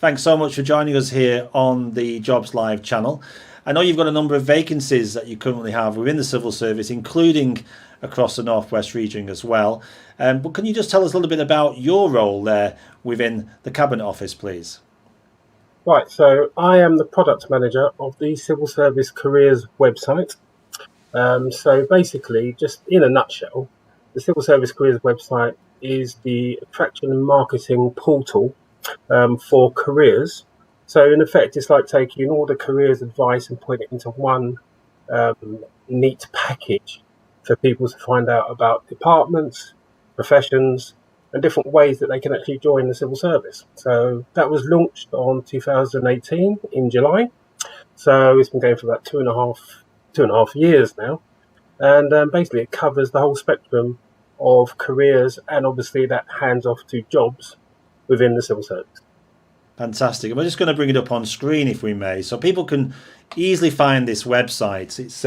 Thanks so much for joining us here on the Jobs Live channel. I know you've got a number of vacancies that you currently have within the civil service, including across the Northwest region as well. But can you just tell us a little bit about your role there within the Cabinet Office, please?
Right, so I am the product manager of the Civil Service Careers website. So basically, just in a nutshell, the Civil Service Careers website is the attraction and marketing portal for careers. So in effect, it's like taking all the careers advice and putting it into one neat package for people to find out about departments, professions, and different ways that they can actually join the civil service. So that was launched on 2018 in July. So it's been going for about two and a half years now. And basically it covers the whole spectrum of careers, and obviously that hands off to jobs within the civil service.
Fantastic. And we're just going to bring it up on screen if we may, so people can easily find this website. It's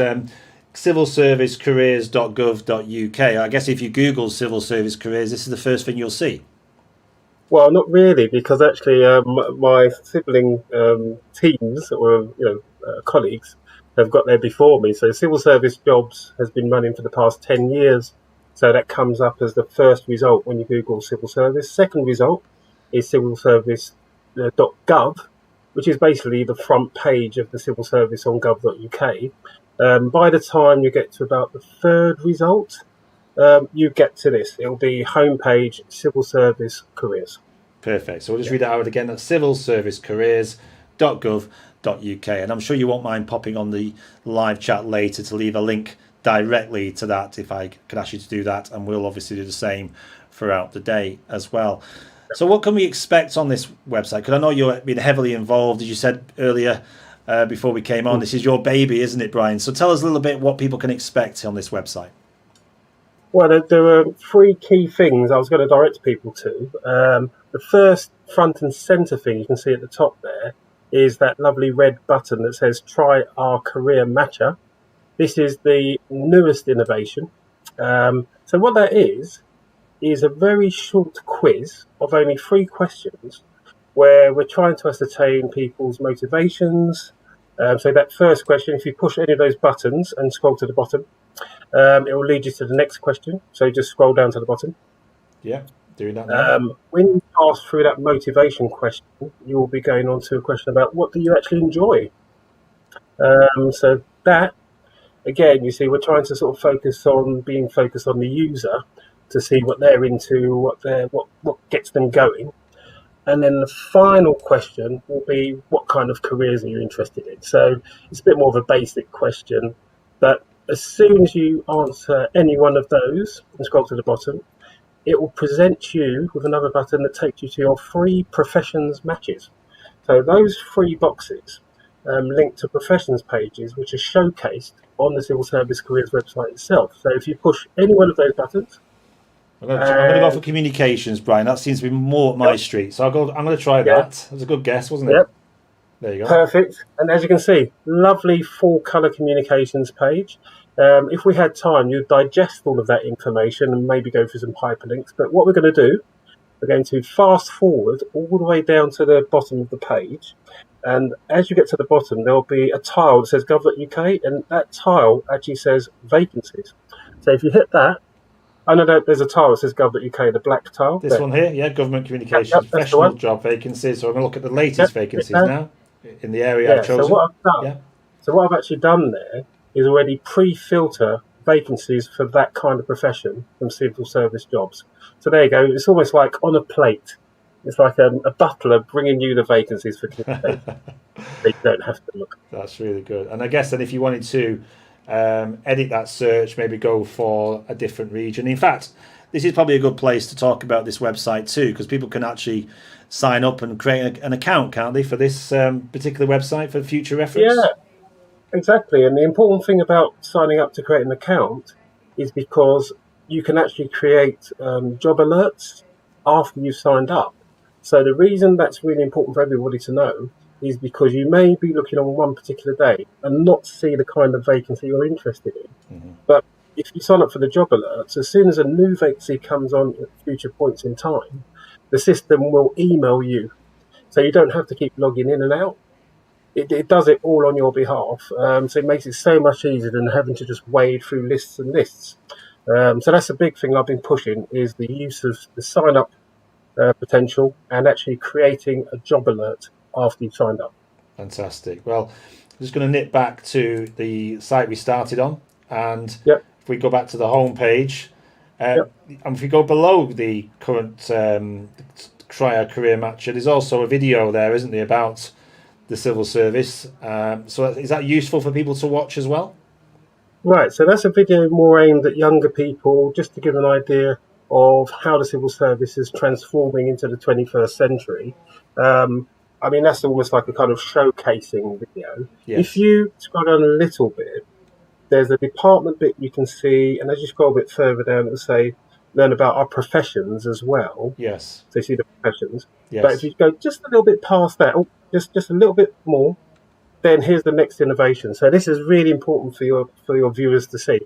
civilservicecareers.gov.uk. I guess if you Google civil service careers, this is the first thing you'll see.
Well, not really, because actually my sibling teams or colleagues have got there before me. So civil service jobs has been running for the past 10 years. So that comes up as the first result when you Google civil service. Second result is civilservice.gov, which is basically the front page of the civil service on gov.uk. By the time you get to about the third result, you get to this. It'll be homepage civil service careers.
Perfect. So we'll just read it out again. That's civilservicecareers.gov.uk. And I'm sure you won't mind popping on the live chat later to leave a link directly to that if I could ask you to do that, and we'll obviously do the same throughout the day as well. So what can we expect on this website? Because I know you've been heavily involved, as you said earlier before we came on. This is your baby, isn't it, Brian? So tell us a little bit what people can expect on this website.
Well, there are three key things I was going to direct people to. The first front and centre thing you can see at the top there is that lovely red button that says Try Our Career Matcher. This is the newest innovation. So what that is a very short quiz of only 3 questions where we're trying to ascertain people's motivations. So that first question, if you push any of those buttons and scroll to the bottom, it will lead you to the next question. So just scroll down to the bottom.
Yeah, doing that now.
When you pass through that motivation question, you will be going on to a question about what do you actually enjoy? So that, again, you see, we're trying to sort of focus on the user to see what they're into, what gets them going. And then the final question will be, what kind of careers are you interested in? So it's a bit more of a basic question, but as soon as you answer any one of those and scroll to the bottom, it will present you with another button that takes you to your 3 professions matches. So those 3 boxes link to professions pages, which are showcased on the Civil Service Careers website itself. So if you push any one of those buttons,
I'm going to go for communications, Brian. That seems to be more up my street. So I'm going to try that. That was a good guess, wasn't it?
Yep.
There you go.
Perfect. And as you can see, lovely full colour communications page. If we had time, you'd digest all of that information and maybe go through some hyperlinks. But what we're going to do, we're going to fast forward all the way down to the bottom of the page. And as you get to the bottom, there'll be a tile that says gov.uk, and that tile actually says vacancies. So if you hit that, I know that there's a tile that says gov.uk, the black tile.
This one here, yeah, government communications, professional job vacancies. So I'm going to look at the latest vacancies now in the area I've chosen.
So what I've actually done there is already pre-filter vacancies for that kind of profession from civil service jobs. So there you go. It's almost like on a plate. It's like a butler bringing you the vacancies for communication. You don't have to look.
That's really good. And I guess then if you wanted to edit that search, maybe go for a different region. In fact, this is probably a good place to talk about this website too, because people can actually sign up and create an account, can't they, for this particular website for future reference?
Yeah, exactly. And the important thing about signing up to create an account is because you can actually create job alerts after you've signed up. So the reason that's really important for everybody to know is because you may be looking on one particular day and not see the kind of vacancy you're interested in. But if you sign up for the job alerts, as soon as a new vacancy comes on at future points in time, the system will email you. So you don't have to keep logging in and out. It does it all on your behalf. So it makes it so much easier than having to just wade through lists and lists. So that's a big thing I've been pushing, is the use of the sign-up potential and actually creating a job alert after you've signed up.
Fantastic. Well, I'm just going to nip back to the site we started on, and if we go back to the home page, and if we go below the current Try Our Career Matcher, there's also a video there, isn't there, about the civil service. So is that useful for people to watch as well?
Right, so that's a video more aimed at younger people, just to give an idea of how the civil service is transforming into the 21st century. I mean, that's almost like a kind of showcasing video.
Yes.
If you scroll down a little bit, there's a department bit you can see, and as you scroll a bit further down, it'll say, learn about our professions as well.
Yes.
So you see the professions.
Yes.
But if you go just a little bit past that, just a little bit more, then here's the next innovation. So this is really important for your viewers to see.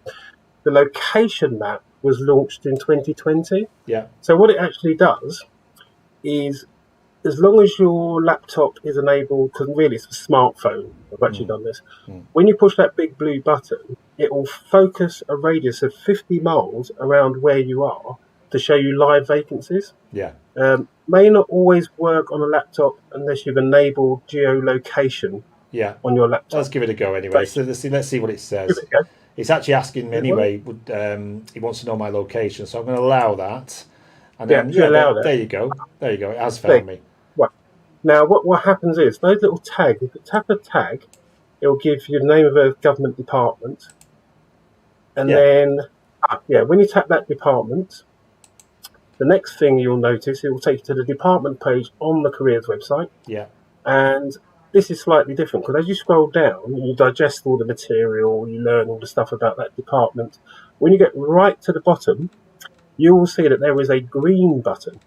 The location map was launched in 2020.
Yeah.
So what it actually does is, as long as your laptop is enabled, because really it's a smartphone, I've actually done this, when you push that big blue button, it will focus a radius of 50 miles around where you are to show you live vacancies.
Yeah.
May not always work on a laptop unless you've enabled geolocation on your laptop.
Let's give it a go anyway. So let's see what it says. It's actually asking me anyway, he wants to know my location, so I'm going to allow that. And then, there you go. There you go. It has found me.
Right. Now, what happens is, those little tags, if you tap a tag, it will give you the name of a government department. And then, when you tap that department, the next thing you'll notice, it will take you to the department page on the careers website.
Yeah.
And this is slightly different, because as you scroll down, you digest all the material, you learn all the stuff about that department. When you get right to the bottom, you will see that there is a green button.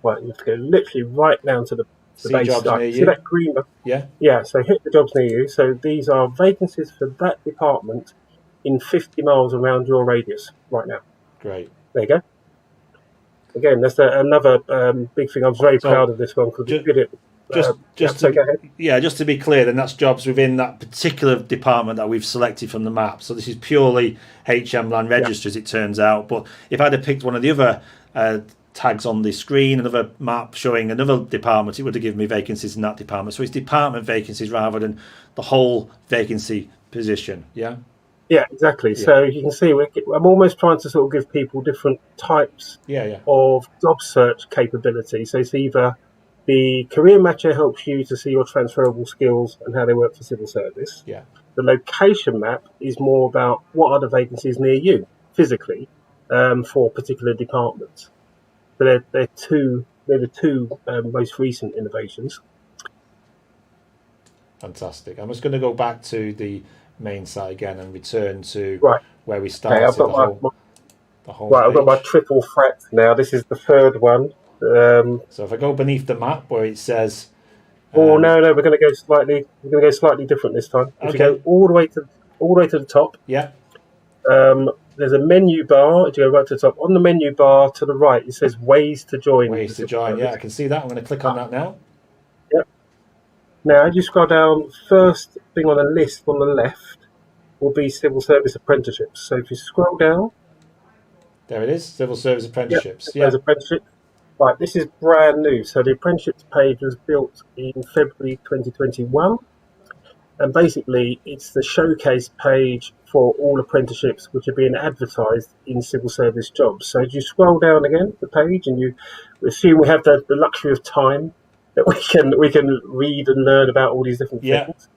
Right, you have to go literally right down to the base. See that green button?
Yeah.
Yeah, so hit the jobs near you. So these are vacancies for that department in 50 miles around your radius right now.
Great.
There you go. Again, that's another big thing. I'm very proud of this one, because we did it.
Just to be clear, then that's jobs within that particular department that we've selected from the map. So this is purely HM Land Registries, it turns out. But if I'd have picked one of the other tags on the screen, another map showing another department, it would have given me vacancies in that department. So it's department vacancies rather than the whole vacancy position. Yeah.
Yeah, exactly. Yeah. So you can see, I'm almost trying to sort of give people different types of job search capability. So it's either the Career Matcher helps you to see your transferable skills and how they work for civil service.
Yeah.
The location map is more about what are the vacancies near you physically for particular departments. So they're the two most recent innovations.
Fantastic. I'm just going to go back to the main site again and return to where we started.
Okay, I've got my triple threat now. This is the third one.
So if I go beneath the map where it says,
no, we're going to go slightly different this time. If you go all the way to the top, there's a menu bar. If you go right to the top, on the menu bar to the right, it says ways to join.
Ways to join. Yeah, I can see that. I'm going to click on that now.
Yep. Now, as you scroll down, first thing on the list on the left will be civil service apprenticeships. So if you scroll down,
there it is, civil service apprenticeships.
There's apprenticeship. Right, this is brand new. So the apprenticeships page was built in February 2021. And basically, it's the showcase page for all apprenticeships which are being advertised in civil service jobs. So as you scroll down again the page, and you assume we have the luxury of time that we can read and learn about all these different things.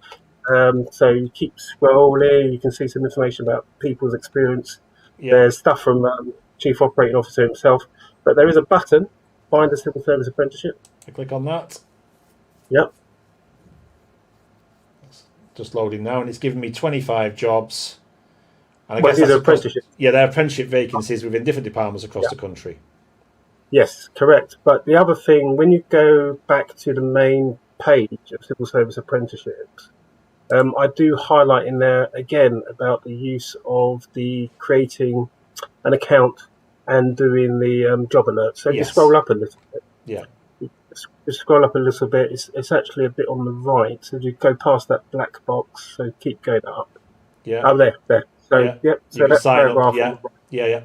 So you keep scrolling, you can see some information about people's experience. There's stuff from Chief Operating Officer himself. But there is a button, Find a Civil Service Apprenticeship.
I click on that.
Yep.
Just loading now, and it's giving me 25 jobs. And I
Well,
guess
these
that's
are apprenticeships.
Yeah, they're apprenticeship vacancies within different departments across
Yeah.
the country.
Yes, correct. But the other thing, when you go back to the main page of Civil Service Apprenticeships, I do highlight in there again about the use of the creating an account and doing the job alert. So if you
Yes.
scroll up a little bit,
Yeah.
just scroll up a little bit, it's actually a bit on the right. So you go past that black box, so keep going up.
Yeah.
Oh, there. So,
Yeah.
yep.
You
So
can
that's
sign up.
paragraph.
Yeah. Yeah.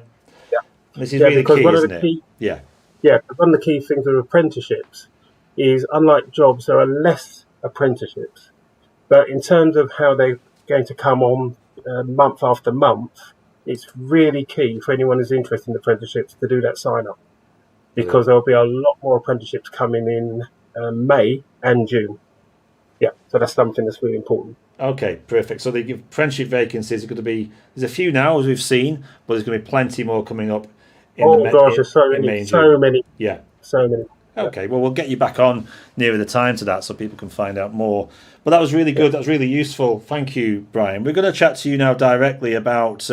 Yeah.
This is
Yeah,
really
because
key,
one of
isn't
the
it?
key-
Yeah.
Yeah, one of the key things with apprenticeships is, unlike jobs, there are less apprenticeships. But in terms of how they're going to come on month after month, it's really key for anyone who's interested in apprenticeships to do that sign up, because there'll be a lot more apprenticeships coming in May and June. Yeah, so that's something that's really important.
Okay, perfect. So they give apprenticeship vacancies. There's a few now, as we've seen, but there's going to be plenty more coming up.
There's so
in May
many,
and
so
June.
many.
Yeah.
So many.
Okay, well, we'll get you back on nearer the time to that so people can find out more. But that was really good. That was really useful. Thank you, Brian. We're going to chat to you now directly about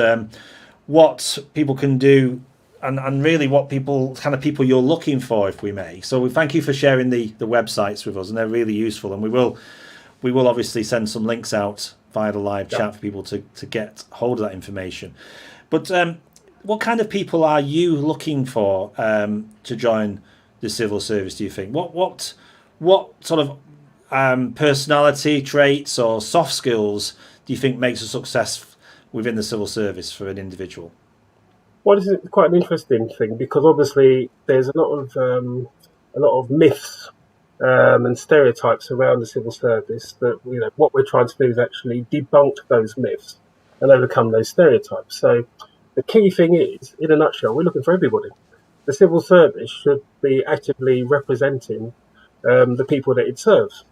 what people can do and really what kind of people you're looking for, if we may. So we thank you for sharing the websites with us, and they're really useful. And we will obviously send some links out via the live chat for people to get hold of that information. But what kind of people are you looking for to join the civil service, do you think? What sort of personality traits or soft skills do you think makes a success within the civil service for an individual?
Well, this is quite an interesting thing, because obviously there's a lot of myths and stereotypes around the civil service that, what we're trying to do is actually debunk those myths and overcome those stereotypes. So the key thing is, in a nutshell, we're looking for everybody. The civil service should be actively representing the people that it serves.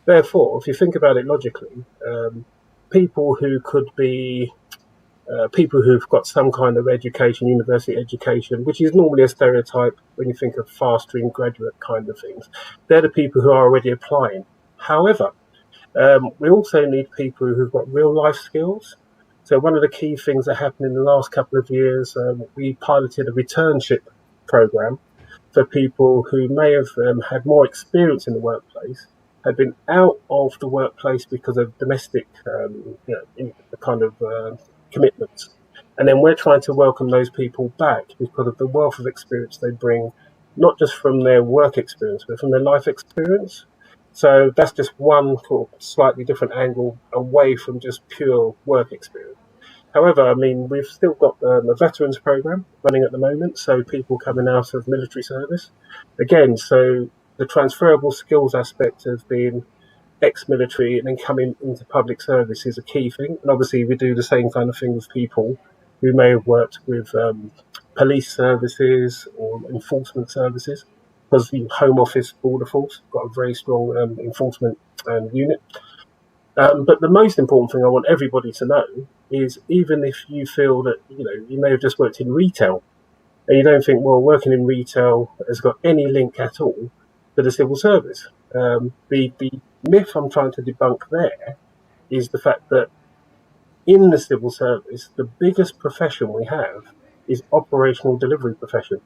Therefore, if you think about it logically, people who could be people who've got some kind of education, university education, which is normally a stereotype when you think of fast stream graduate kind of things, they're the people who are already applying. However, we also need people who've got real life skills. So one of the key things that happened in the last couple of years, we piloted a returnship program for people who may have had more experience in the workplace, had been out of the workplace because of domestic commitments. And then we're trying to welcome those people back because of the wealth of experience they bring, not just from their work experience, but from their life experience. So that's just one slightly different angle away from just pure work experience. However, I mean, we've still got a veterans program running at the moment, so people coming out of military service. Again, so the transferable skills aspect of being ex-military and then coming into public service is a key thing. And obviously we do the same kind of thing with people who may have worked with police services or enforcement services, because the Home Office Border Force got a very strong enforcement unit. But the most important thing I want everybody to know is, even if you feel that you may have just worked in retail and you don't think, well, working in retail has got any link at all to the civil service, the myth I'm trying to debunk there is the fact that in the civil service, the biggest profession we have is operational delivery profession.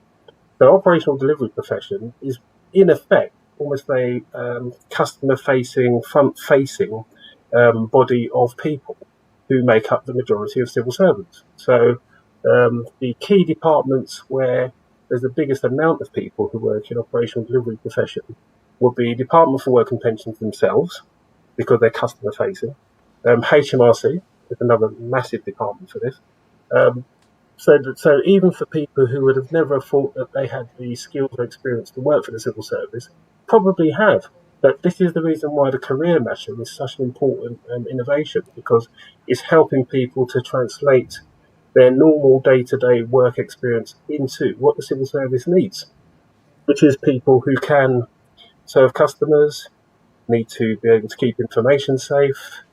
The operational delivery profession is, in effect, almost a customer-facing, front-facing body of people who make up the majority of civil servants. So the key departments where there's the biggest amount of people who work in operational delivery profession would be Department for Work and Pensions themselves, because they're customer facing. HMRC is another massive department for this. So even for people who would have never thought that they had the skills or experience to work for the civil service, probably have. But this is the reason why the career matching is such an important innovation, because it's helping people to translate their normal day-to-day work experience into what the civil service needs, which is people who can serve customers, need to be able to keep information safe,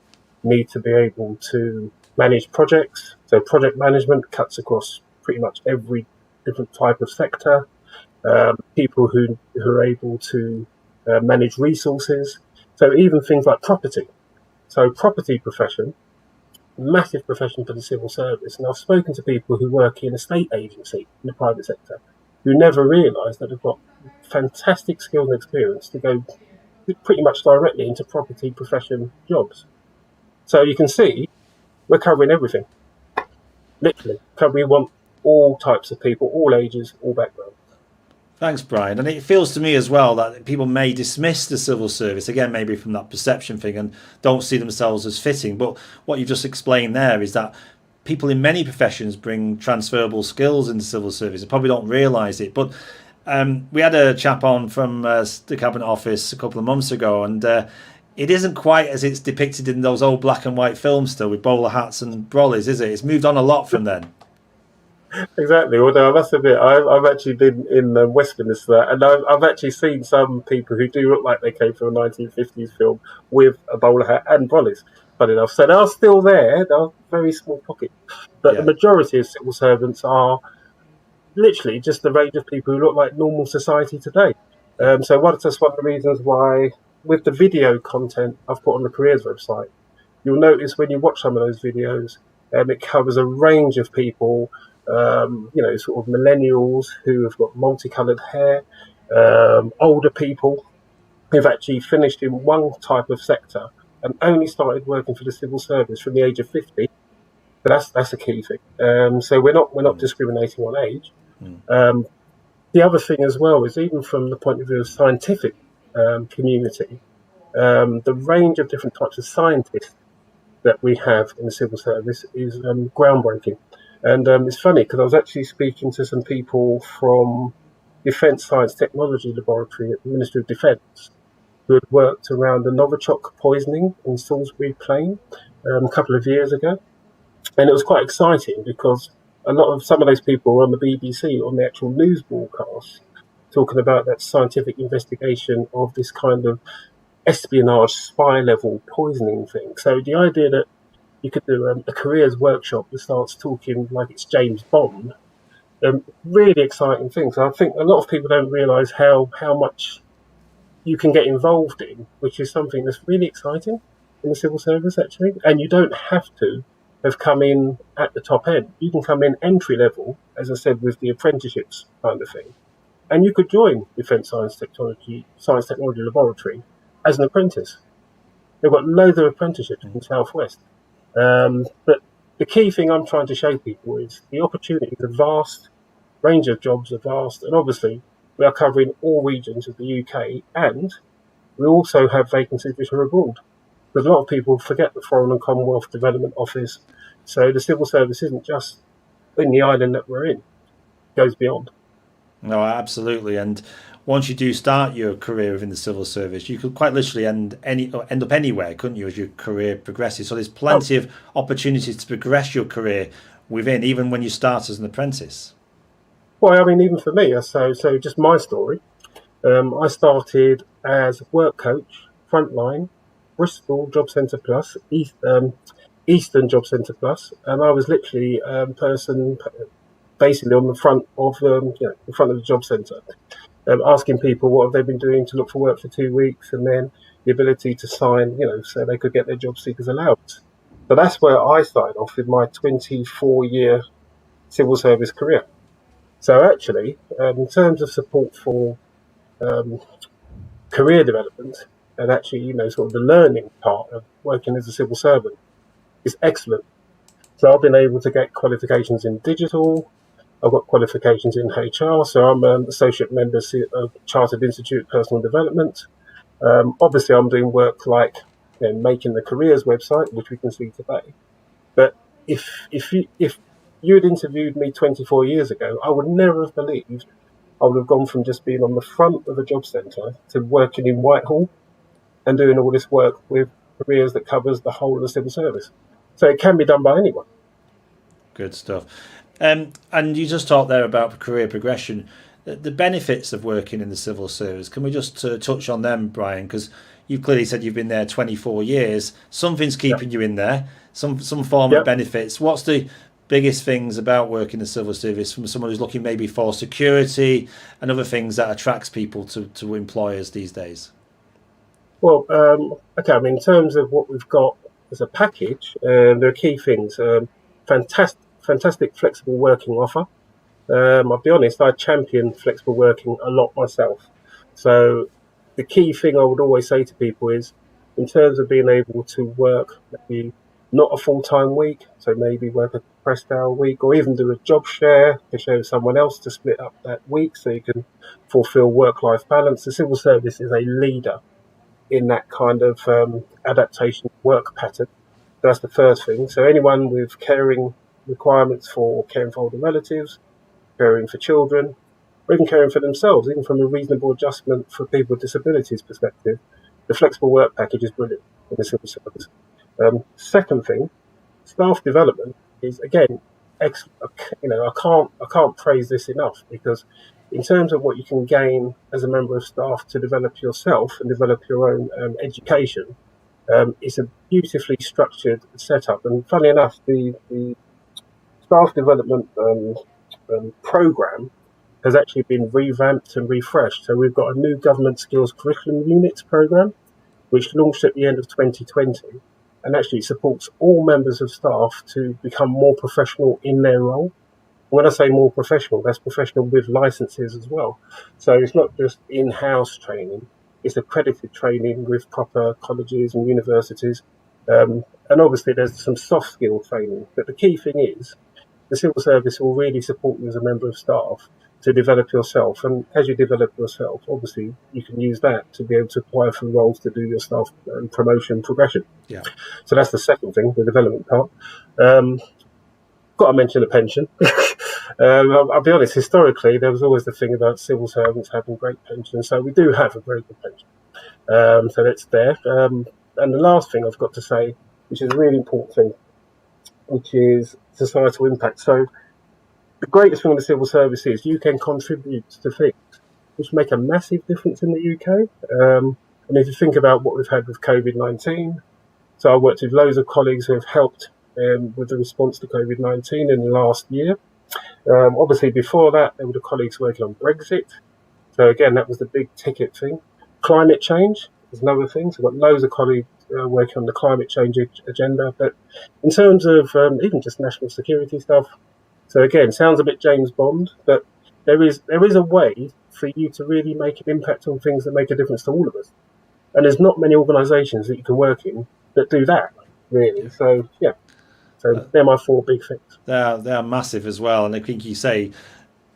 need to be able to manage projects. So project management cuts across pretty much every different type of sector, people who are able to manage resources. So even things like property. So property profession, massive profession for the civil service. And I've spoken to people who work in a state agency in the private sector who never realise that they've got fantastic skills and experience to go pretty much directly into property profession jobs. So you can see we're covering everything. Literally. We want all types of people, all ages, all backgrounds.
Thanks, Brian. And it feels to me as well that people may dismiss the civil service, again, maybe from that perception thing, and don't see themselves as fitting. But what you've just explained there is that people in many professions bring transferable skills into civil service. They probably don't realise it. But we had a chap on from the Cabinet Office a couple of months ago, and it isn't quite as it's depicted in those old black and white films still with bowler hats and brollies, is it? It's moved on a lot from then.
Exactly. Although I must admit, I've actually been in Westminster, and I've actually seen some people who do look like they came from a 1950s film with a bowler hat and brollies, funny enough. So they're still there. They're very small pocket. But the majority of civil servants are literally just the range of people who look like normal society today. So that's one of the reasons why, with the video content I've put on the careers website, you'll notice when you watch some of those videos, it covers a range of people, sort of millennials who have got multicoloured hair, older people who've actually finished in one type of sector and only started working for the civil service from the age of 50. But that's a key thing. So we're not discriminating on age. The other thing as well is, even from the point of view of scientific community, the range of different types of scientists that we have in the civil service is groundbreaking. And it's funny because I was actually speaking to some people from Defence Science Technology Laboratory at the Ministry of Defence who had worked around the Novichok poisoning in Salisbury Plain a couple of years ago. And it was quite exciting because some of those people were on the BBC on the actual news broadcast talking about that scientific investigation of this kind of espionage spy level poisoning thing. So the idea that you could do a careers workshop that starts talking like it's James Bond, really exciting things. I think a lot of people don't realise how much you can get involved in, which is something that's really exciting in the civil service, actually. And you don't have to have come in at the top end. You can come in entry level, as I said, with the apprenticeships kind of thing. And you could join Defence Science Technology Laboratory as an apprentice. They've got loads of apprenticeships in the Southwest. But the key thing I'm trying to show people is the opportunity, the vast range of jobs are vast, and obviously we are covering all regions of the UK, and we also have vacancies which are abroad. Because a lot of people forget the Foreign and Commonwealth Development Office, so the civil service isn't just in the island that we're in, it goes beyond.
No, absolutely. And once you do start your career within the civil service, you could quite literally end up anywhere, couldn't you, as your career progresses? So there's plenty of opportunities to progress your career within, even when you start as an apprentice.
Well, I mean, even for me, so just my story. I started as work coach, frontline, Bristol Job Centre Plus, Eastern Job Centre Plus, and I was literally a person basically on the front of the job centre. Asking people what have they been doing to look for work for 2 weeks, and then the ability to sign, so they could get their job seekers allowance. So that's where I started off with my 24-year civil service career. So actually, in terms of support for career development and actually, sort of the learning part of working as a civil servant is excellent. So I've been able to get qualifications in digital. I've got qualifications in HR, so I'm an associate member of Chartered Institute of Personal Development. Obviously, I'm doing work like making the careers website, which we can see today. But if you had interviewed me 24 years ago, I would never have believed I would have gone from just being on the front of a job centre to working in Whitehall and doing all this work with careers that covers the whole of the civil service. So it can be done by anyone.
Good stuff. And you just talked there about career progression, the benefits of working in the civil service. Can we just touch on them, Brian? Because you've clearly said you've been there 24 years. Something's keeping you in there, some form of benefits. What's the biggest things about working the civil service from someone who's looking maybe for security and other things that attracts people to employers these days?
Well, okay, I mean, in terms of what we've got as a package, there are key things. Fantastic flexible working offer. I'll be honest, I champion flexible working a lot myself. So the key thing I would always say to people is, in terms of being able to work maybe not a full-time week, so maybe work a compressed hour week, or even do a job share to share with someone else to split up that week so you can fulfill work-life balance. The civil service is a leader in that kind of adaptation work pattern. That's the first thing. So anyone with caring requirements for caring for older relatives, caring for children, or even caring for themselves, even from a reasonable adjustment for people with disabilities perspective, the flexible work package is brilliant in the civil service. Second thing, staff development is again excellent. I can't praise this enough, because in terms of what you can gain as a member of staff to develop yourself and develop your own education, it's a beautifully structured setup. And funnily enough, the staff development program has actually been revamped and refreshed. So we've got a new government skills curriculum units program, which launched at the end of 2020, and actually supports all members of staff to become more professional in their role. When I say more professional, that's professional with licenses as well. So it's not just in-house training, it's accredited training with proper colleges and universities. And obviously there's some soft skill training. But the key thing is, the civil service will really support you as a member of staff to develop yourself. And as you develop yourself, obviously you can use that to be able to apply for roles to do your staff promotion progression.
Yeah.
So that's the second thing, the development part. Got to mention the pension. I'll be honest, historically, there was always the thing about civil servants having great pensions. So we do have a very good pension. So that's there. And the last thing I've got to say, which is a really important thing, which is societal impact. So the greatest thing in the civil service is you can contribute to things which make a massive difference in the UK. And if you think about what we've had with COVID-19, so I worked with loads of colleagues who have helped with the response to COVID-19 in the last year. Obviously, before that, there were the colleagues working on Brexit. So again, that was the big ticket thing. Climate change is another thing. So we've got loads of colleagues working on the climate change agenda. But in terms of even just national security stuff, so again, sounds a bit James Bond, but there is a way for you to really make an impact on things that make a difference to all of us. And there's not many organisations that you can work in that do that, really. So, yeah. So they're my four big things.
They are massive as well. And I think you say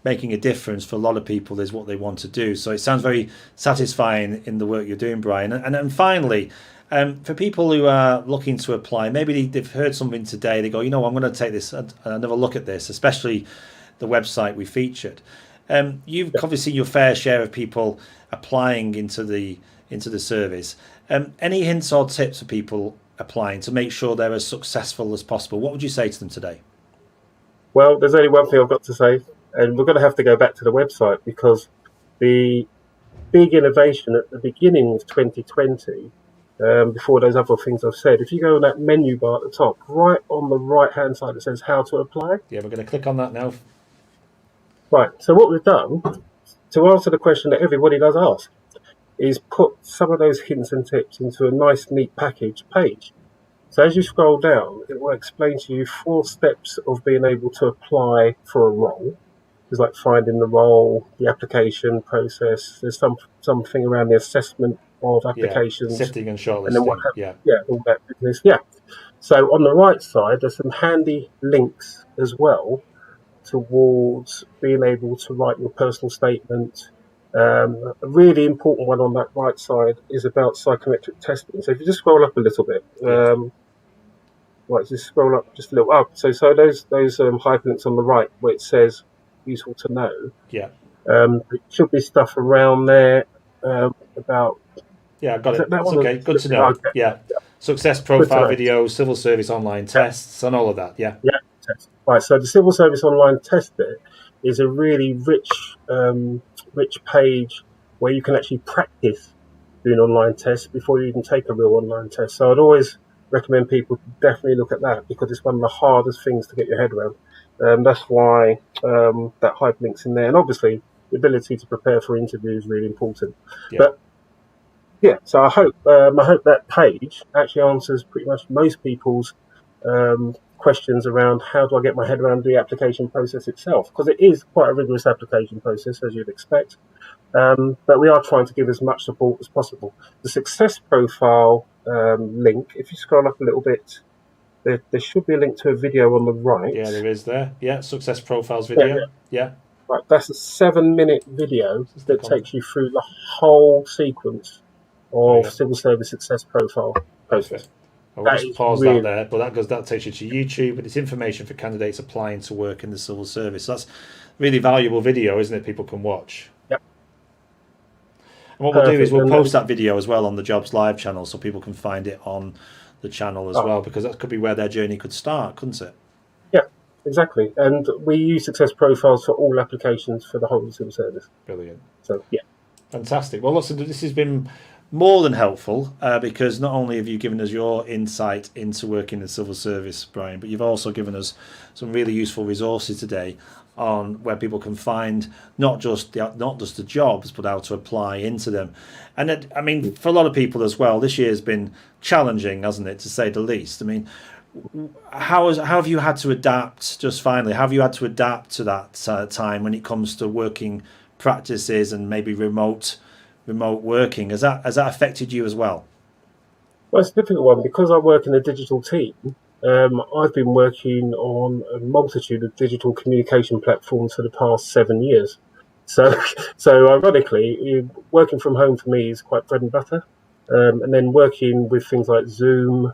making a difference for a lot of people is what they want to do. So it sounds very satisfying in the work you're doing, Brian. And finally, for people who are looking to apply, maybe they've heard something today, they go, I'm going to take this another look at this, especially the website we featured. You've obviously seen your fair share of people applying into the service. Any hints or tips for people applying to make sure they're as successful as possible? What would you say to them today?
Well, there's only one thing I've got to say, and we're going to have to go back to the website, because the big innovation at the beginning of 2020, before those other things I've said, if you go on that menu bar at the top, right on the right-hand side, it says how to apply.
Yeah, we're going to click on that now.
Right, so what we've done, to answer the question that everybody does ask, is put some of those hints and tips into a nice, neat page. So as you scroll down, it will explain to you 4 steps of being able to apply for a role. It's like finding the role, the application process. There's something around the assessment of applications.
Sifting and shortlisting.
And then all that business. Yeah. So on the right side, there's some handy links as well towards being able to write your personal statement. A really important one on that right side is about psychometric testing. So if you just scroll up a little bit, just scroll up just a little up. So those hyperlinks on the right where it says useful to know.
Yeah.
It should be stuff around there about.
Yeah, I got it. That's okay. Good to know. Okay. Yeah. Success profile videos, civil service online tests, and all of that. Yeah.
Yeah. Right. So the civil service online test bit is a really rich page where you can actually practice doing online tests before you even take a real online test. So I'd always recommend people definitely look at that, because it's one of the hardest things to get your head around. That's why that hyperlink's in there, and obviously the ability to prepare for interviews is really important.
Yeah.
But yeah, so I hope that page actually answers pretty much most people's questions around how do I get my head around the application process itself, because it is quite a rigorous application process, as you'd expect. But we are trying to give as much support as possible. The success profile link, if you scroll up a little bit, there should be a link to a video on the right.
Yeah, there is there. Yeah, success profiles video. Yeah.
Right, that's a 7-minute video that takes you through the whole sequence of civil service success profile process.
I'll just pause that there, but that takes you to YouTube, and it's information for candidates applying to work in the civil service. So that's really valuable video, isn't it? People can watch.
Yep.
And what we'll do is we'll post that video as well on the Jobs Live channel, so people can find it on the channel as well, because that could be where their journey could start, couldn't it?
Yeah, exactly. And we use success profiles for all applications for the whole of the civil service.
Brilliant.
So yeah,
fantastic. Well, listen, this has been more than helpful, because not only have you given us your insight into working in the civil service, Brian, but you've also given us some really useful resources today on where people can find not just the jobs, but how to apply into them. And I mean, for a lot of people as well, this year has been challenging, hasn't it, to say the least. I mean, how have you had to adapt? Just finally, how have you had to adapt to that time when it comes to working practices and maybe remote working? Has that affected you as well?
Well, it's a difficult one because I work in a digital team. I've been working on a multitude of digital communication platforms for the past 7 years. So ironically, working from home for me is quite bread and butter. And then working with things like Zoom,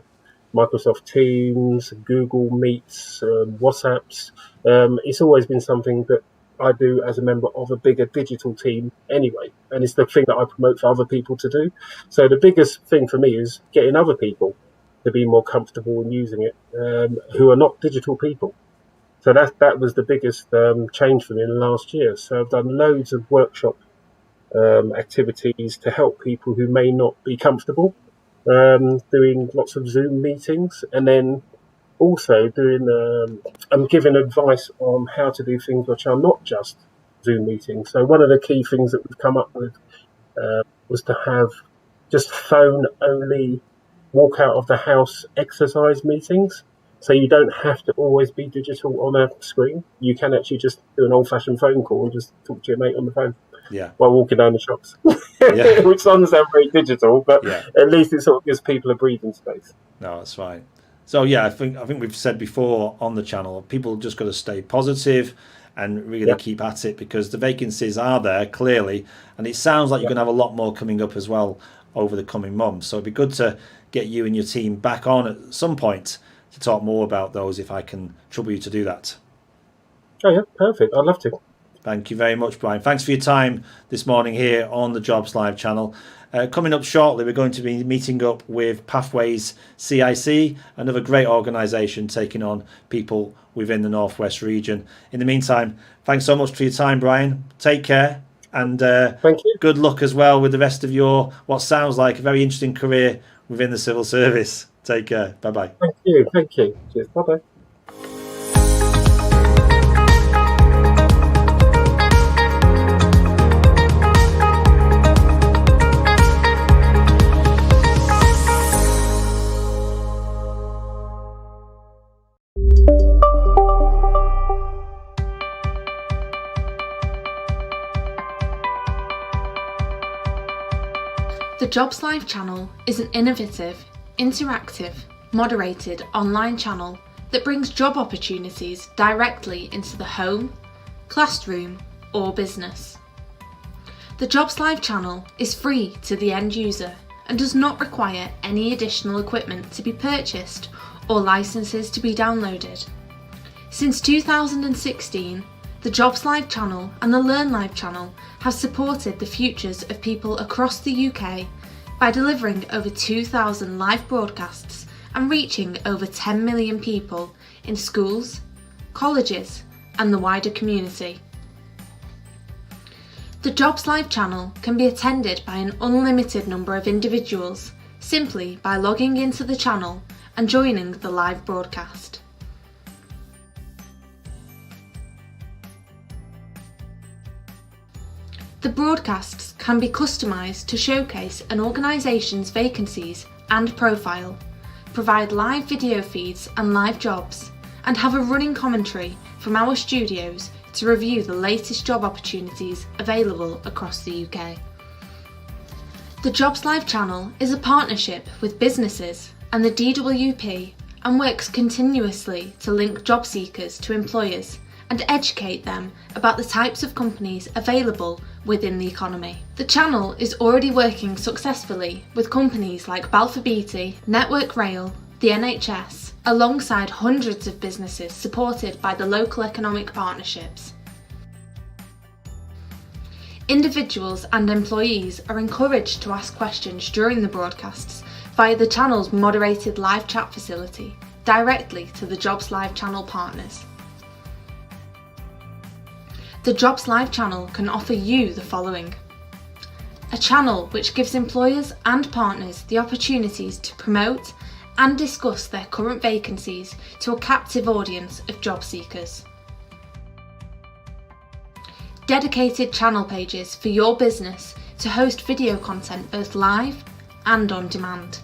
Microsoft Teams, Google Meets, WhatsApps, it's always been something that I do as a member of a bigger digital team anyway, and it's the thing that I promote for other people to do. So the biggest thing for me is getting other people to be more comfortable in using it, who are not digital people. So that was the biggest change for me in the last year. So I've done loads of workshop activities to help people who may not be comfortable, doing lots of Zoom meetings, and then also I'm giving advice on how to do things which are not just Zoom meetings. So one of the key things that we've come up with was to have just phone-only walk out of the house exercise meetings. So you don't have to always be digital on a screen. You can actually just do an old-fashioned phone call and just talk to your mate on the phone while walking down the shops. Which doesn't sound very digital, but at least it sort of gives people a breathing space.
No, that's right. So yeah, I think we've said before on the channel, people just got to stay positive and really keep at it, because the vacancies are there clearly, and it sounds like you're going to have a lot more coming up as well over the coming months. So it'd be good to get you and your team back on at some point to talk more about those, if I can trouble you to do that.
Oh yeah, perfect. I'd love to.
Thank you very much, Brian. Thanks for your time this morning here on the Jobs Live channel. Coming up shortly, we're going to be meeting up with Pathways CIC, another great organisation taking on people within the Northwest region. In the meantime, thanks so much for your time, Brian. Take care, and
thank you.
Good luck as well with the rest of your, what sounds like a very interesting career within the civil service. Take care. Bye-bye.
Thank you. Thank you. Cheers. Bye-bye.
The Jobs Live channel is an innovative, interactive, moderated online channel that brings job opportunities directly into the home, classroom, or business. The Jobs Live channel is free to the end user and does not require any additional equipment to be purchased or licenses to be downloaded. Since 2016, the Jobs Live channel and the Learn Live channel have supported the futures of people across the UK by delivering over 2,000 live broadcasts and reaching over 10 million people in schools, colleges, and the wider community. The Jobs Live channel can be attended by an unlimited number of individuals simply by logging into the channel and joining the live broadcast. The broadcasts can be customised to showcase an organisation's vacancies and profile, provide live video feeds and live jobs, and have a running commentary from our studios to review the latest job opportunities available across the UK. The Jobs Live channel is a partnership with businesses and the DWP and works continuously to link job seekers to employers and educate them about the types of companies available within the economy. The channel is already working successfully with companies like Balfour Beatty, Network Rail, the NHS, alongside hundreds of businesses supported by the local economic partnerships. Individuals and employees are encouraged to ask questions during the broadcasts via the channel's moderated live chat facility, directly to the Jobs Live channel partners. The Jobs Live channel can offer you the following: a channel which gives employers and partners the opportunities to promote and discuss their current vacancies to a captive audience of job seekers. Dedicated channel pages for your business to host video content both live and on demand.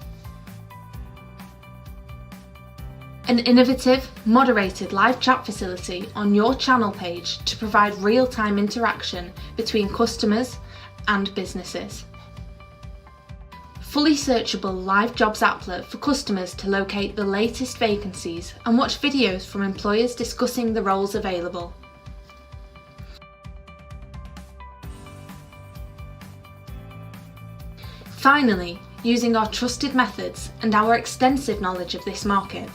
An innovative, moderated live chat facility on your channel page to provide real-time interaction between customers and businesses. Fully searchable live jobs applet for customers to locate the latest vacancies and watch videos from employers discussing the roles available. Finally, using our trusted methods and our extensive knowledge of this market,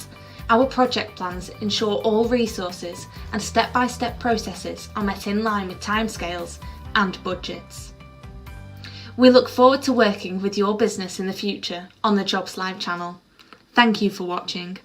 our project plans ensure all resources and step-by-step processes are met in line with timescales and budgets. We look forward to working with your business in the future on the Jobs Live channel. Thank you for watching.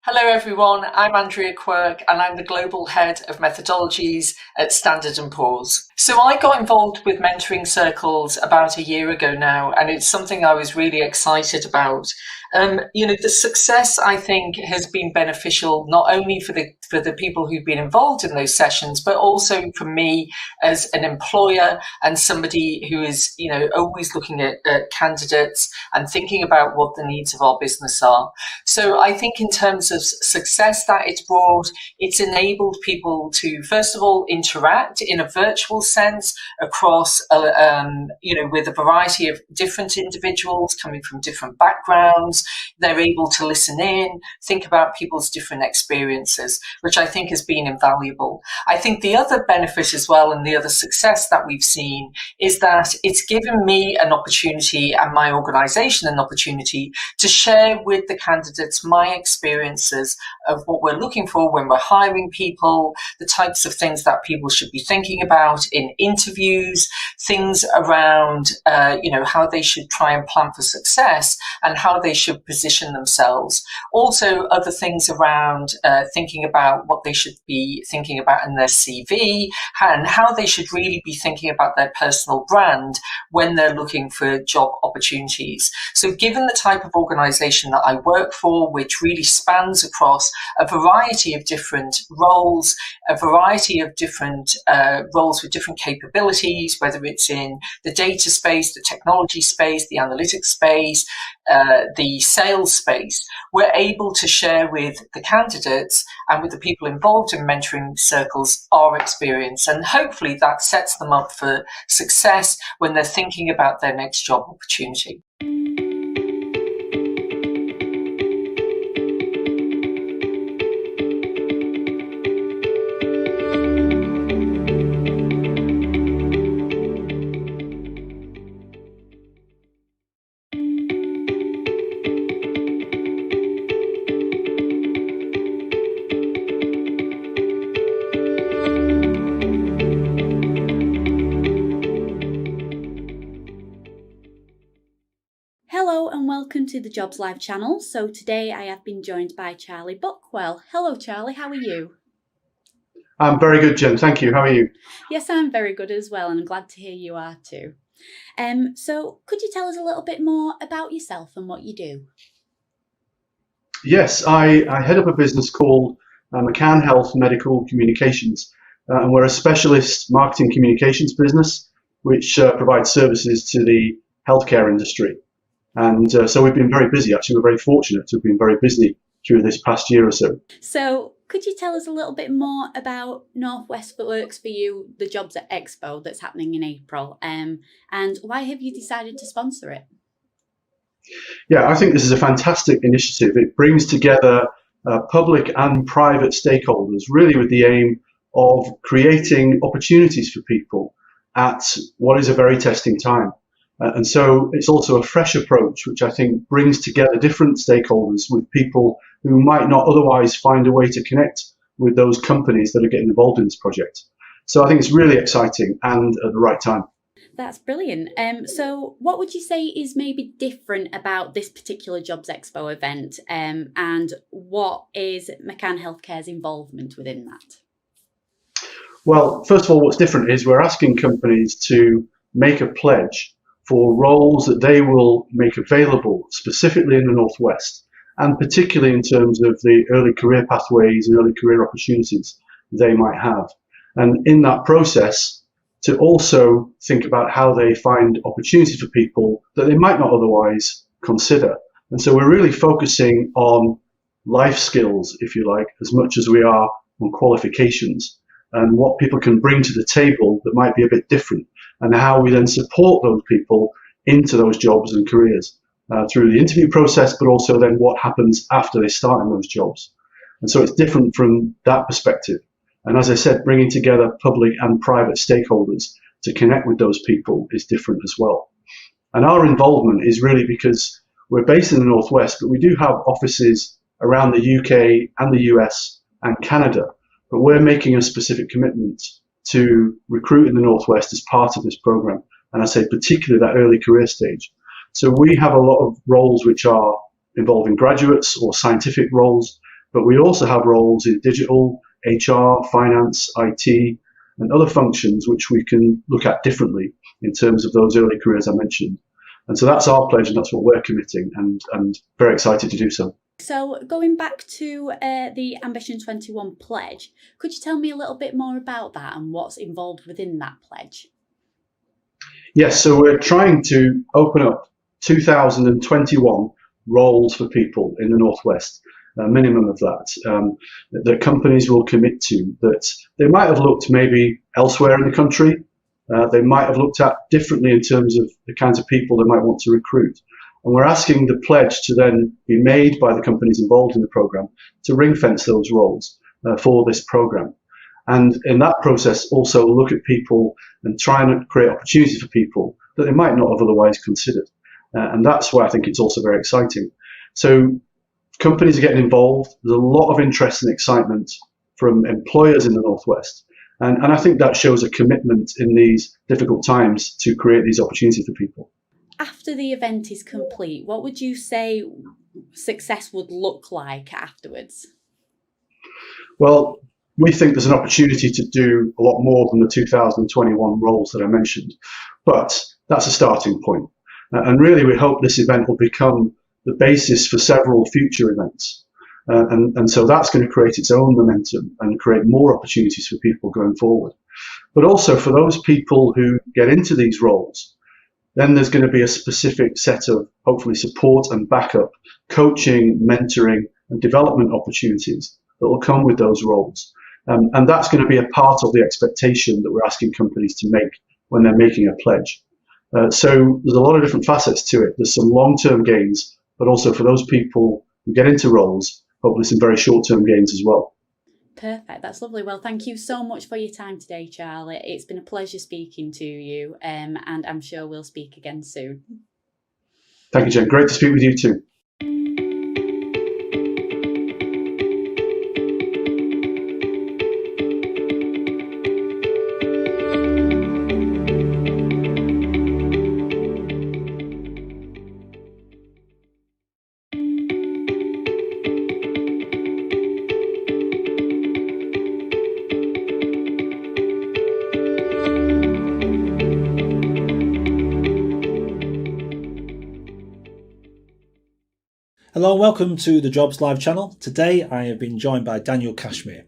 Hello everyone, I'm Andrea Quirk and I'm the Global Head of Methodologies at Standard & Poor's. So I got involved with mentoring circles about a year ago now, and it's something I was really excited about. The success, I think, has been beneficial not only for the people who've been involved in those sessions, but also for me as an employer and somebody who is, always looking at candidates and thinking about what the needs of our business are. So I think in terms of success that it's brought, it's enabled people to, first of all, interact in a virtual sense across, with a variety of different individuals coming from different backgrounds. They're able to listen in, think about people's different experiences, which I think has been invaluable. I think the other benefit as well, and the other success that we've seen, is that it's given me an opportunity and my organisation an opportunity to share with the candidates my experiences of what we're looking for when we're hiring people, the types of things that people should be thinking about in interviews, things around, how they should try and plan for success and how they should position themselves. Also, other things around thinking about what they should be thinking about in their CV and how they should really be thinking about their personal brand when they're looking for job opportunities. So given the type of organisation that I work for, which really spans across a variety of different roles, a variety of different roles with different capabilities, whether it's in the data space, the technology space, the analytics space, the sales space, we're able to share with the candidates and with the people involved in mentoring circles our experience, and hopefully that sets them up for success when they're thinking about their next job opportunity.
Hello and welcome to the Jobs Live channel. So today I have been joined by Charlie Buckwell. Hello Charlie, how are you?
I'm very good, Jen. Thank you. How are you?
Yes, I'm very good as well, and I'm glad to hear you are too. So could you tell us a little bit more about yourself and what you do?
Yes, I head up a business called McCann Health Medical Communications, and we're a specialist marketing communications business which provides services to the healthcare industry. And so we've been very busy. Actually, we're very fortunate to have been very busy through this past year or so.
So could you tell us a little bit more about Northwest Works for You, the Jobs at Expo that's happening in April, and why have you decided to sponsor it?
Yeah, I think this is a fantastic initiative. It brings together public and private stakeholders, really with the aim of creating opportunities for people at what is a very testing time. And so it's also a fresh approach, which I think brings together different stakeholders with people who might not otherwise find a way to connect with those companies that are getting involved in this project. So I think it's really exciting and at the right time.
That's brilliant. So what would you say is maybe different about this particular Jobs Expo event, and what is McCann Healthcare's involvement within that?
Well, first of all, what's different is we're asking companies to make a pledge for roles that they will make available specifically in the Northwest, and particularly in terms of the early career pathways and early career opportunities they might have. And in that process, to also think about how they find opportunities for people that they might not otherwise consider. And so we're really focusing on life skills, if you like, as much as we are on qualifications and what people can bring to the table that might be a bit different, and how we then support those people into those jobs and careers through the interview process, but also then what happens after they start in those jobs. And so it's different from that perspective. And as I said, bringing together public and private stakeholders to connect with those people is different as well. And our involvement is really because we're based in the Northwest, but we do have offices around the UK and the US and Canada. But we're making a specific commitment to recruit in the Northwest as part of this program. And I say particularly that early career stage. So we have a lot of roles which are involving graduates or scientific roles, but we also have roles in digital, HR, finance, IT, and other functions which we can look at differently in terms of those early careers I mentioned. And so that's our pledge, and that's what we're committing, and very excited to do so.
So going back to the Ambition 21 pledge, could you tell me a little bit more about that and what's involved within that pledge?
Yes, so we're trying to open up 2021 roles for people in the Northwest, a minimum of that, that companies will commit to, that they might have looked maybe elsewhere in the country, they might have looked at differently in terms of the kinds of people they might want to recruit. And we're asking the pledge to then be made by the companies involved in the program to ring fence those roles for this program. And in that process, also look at people and try and create opportunities for people that they might not have otherwise considered. And that's why I think it's also very exciting. So companies are getting involved. There's a lot of interest and excitement from employers in the Northwest. And I think that shows a commitment in these difficult times to create these opportunities for people.
After the event is complete, what would you say success would look like afterwards?
Well, we think there's an opportunity to do a lot more than the 2021 roles that I mentioned, but that's a starting point. And really, we hope this event will become the basis for several future events. And so that's going to create its own momentum and create more opportunities for people going forward. But also for those people who get into these roles, then there's going to be a specific set of hopefully support and backup, coaching, mentoring, and development opportunities that will come with those roles. And that's going to be a part of the expectation that we're asking companies to make when they're making a pledge. So there's a lot of different facets to it. There's some long-term gains, but also for those people who get into roles, hopefully some very short-term gains as well.
Perfect. That's lovely. Well, thank you so much for your time today, Charlie. It's been a pleasure speaking to you, and I'm sure we'll speak again soon.
Thank you, Jen. Great to speak with you too.
Hello and welcome to the Jobs Live channel. Today I have been joined by Daniel Cashmere.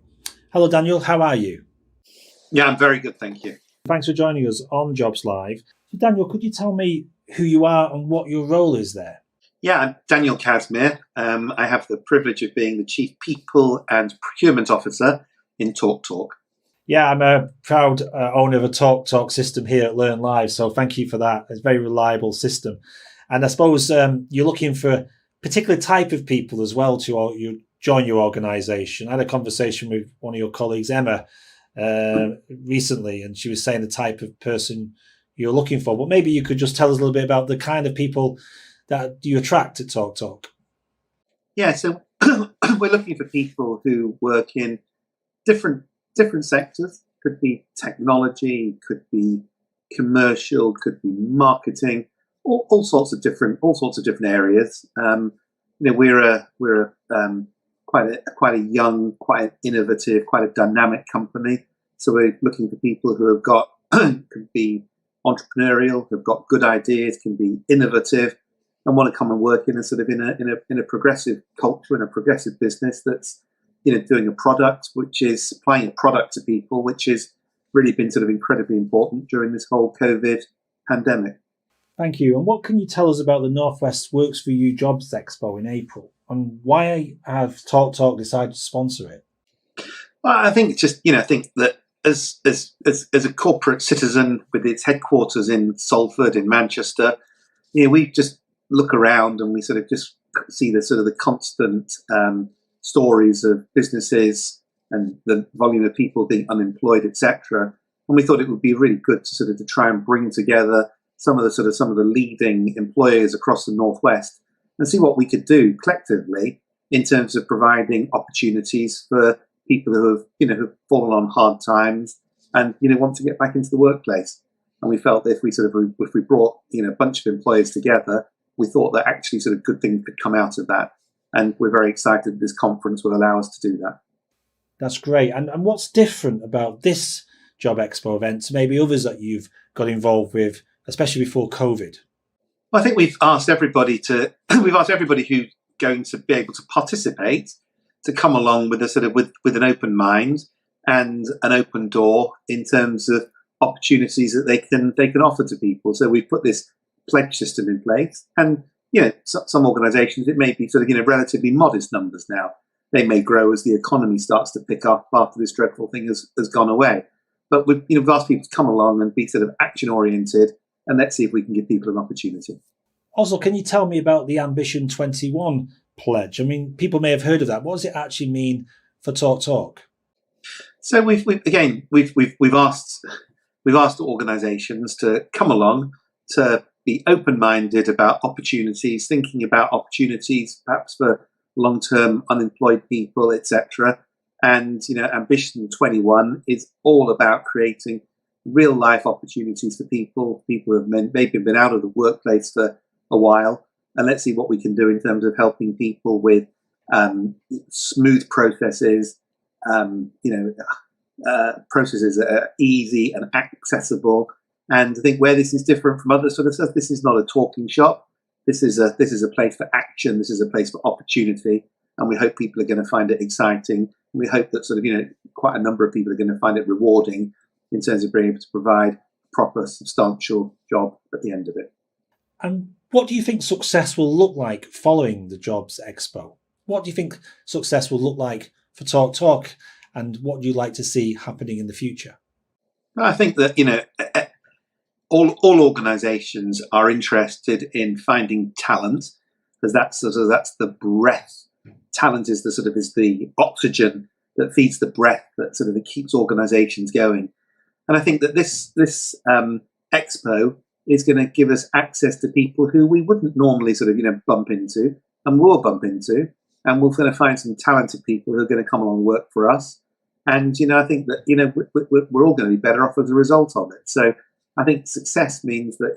Hello Daniel, how are you?
Yeah, I'm very good, thank you.
Thanks for joining us on Jobs Live. So Daniel, could you tell me who you are and what your role is there?
Yeah, I'm Daniel Cashmere. I have the privilege of being the Chief People and Procurement Officer in TalkTalk.
Yeah, I'm a proud owner of a TalkTalk system here at Learn Live, so thank you for that. It's a very reliable system. And I suppose you're looking for particular type of people as well to join your organisation. I had a conversation with one of your colleagues, Emma, recently, and she was saying the type of person you're looking for. But maybe you could just tell us a little bit about the kind of people that you attract at TalkTalk.
Yeah, so we're looking for people who work in different sectors. Could be technology, could be commercial, could be marketing. All sorts of different areas. We're quite a young, quite innovative, quite a dynamic company. So we're looking for people who have got can be entrepreneurial, who've got good ideas, can be innovative, and want to come and work in a progressive culture, in a progressive business that's doing a product, which is supplying a product to people, which has really been sort of incredibly important during this whole COVID pandemic.
Thank you. And what can you tell us about the Northwest Works for You Jobs Expo in April, and why have TalkTalk decided to sponsor it?
Well, I think it's just I think that as a corporate citizen with its headquarters in Salford in Manchester, we just look around and we sort of just see the constant stories of businesses and the volume of people being unemployed, etc. And we thought it would be really good to try and bring together some of the leading employers across the Northwest and see what we could do collectively in terms of providing opportunities for people who have fallen on hard times and want to get back into the workplace. And we felt that if we brought a bunch of employers together, we thought that actually good things could come out of that. And we're very excited that this conference will allow us to do that.
That's great. And what's different about this Job Expo event to maybe others that you've got involved with, especially before COVID?
Well, I think we've asked everybody who's going to be able to participate to come along with with an open mind and an open door in terms of opportunities that they can offer to people. So we've put this pledge system in place, and some organisations, it may be relatively modest numbers now. They may grow as the economy starts to pick up after this dreadful thing has gone away. But we've asked people to come along and be action oriented, and let's see if we can give people an opportunity.
Also, can you tell me about the Ambition 21 pledge? I mean, people may have heard of that. What does it actually mean for TalkTalk?
So we've asked organisations to come along, to be open-minded about opportunities, thinking about opportunities perhaps for long-term unemployed people, etc., And, Ambition 21 is all about creating real life opportunities for people who have maybe been out of the workplace for a while. And let's see what we can do in terms of helping people with smooth processes, processes that are easy and accessible. And I think where this is different from other sort of stuff, this is not a talking shop. This is a place for action. This is a place for opportunity. And we hope people are going to find it exciting. We hope that quite a number of people are going to find it rewarding in terms of being able to provide a proper, substantial job at the end of it.
And what do you think success will look like following the Jobs Expo? What do you think success will look like for Talk Talk, and what do you like to see happening in the future?
I think that, all organisations are interested in finding talent, because that's the breath. Talent is the oxygen that feeds the breath that keeps organisations going. And I think that this expo is going to give us access to people who we wouldn't normally bump into, and will bump into, and we're going to find some talented people who are going to come along and work for us. And I think that we're all going to be better off as a result of it. So I think success means that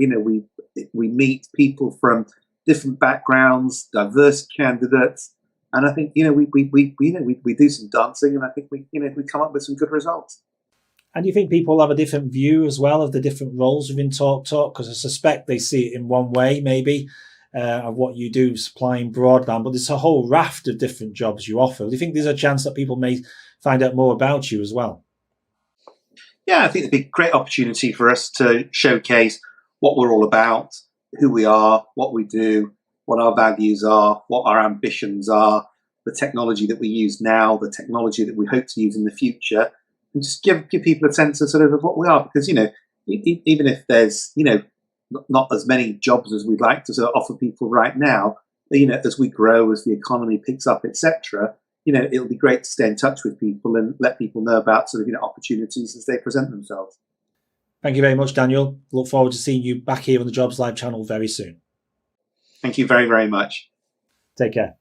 we meet people from different backgrounds, diverse candidates, and I think we do some dancing, and I think we come up with some good results.
And do you think people have a different view as well of the different roles within Talk Talk? Because I suspect they see it in one way, maybe, of what you do, supplying broadband, but there's a whole raft of different jobs you offer. Do you think there's a chance that people may find out more about you as well?
Yeah, I think it'd be a great opportunity for us to showcase what we're all about, who we are, what we do, what our values are, what our ambitions are, the technology that we use now, the technology that we hope to use in the future, and just give people a sense of what we are. Because, even if there's, not as many jobs as we'd like to offer people right now, as we grow, as the economy picks up, etc., it'll be great to stay in touch with people and let people know about opportunities as they present themselves.
Thank you very much, Daniel. Look forward to seeing you back here on the Jobs Live channel very soon.
Thank you very, very much.
Take care.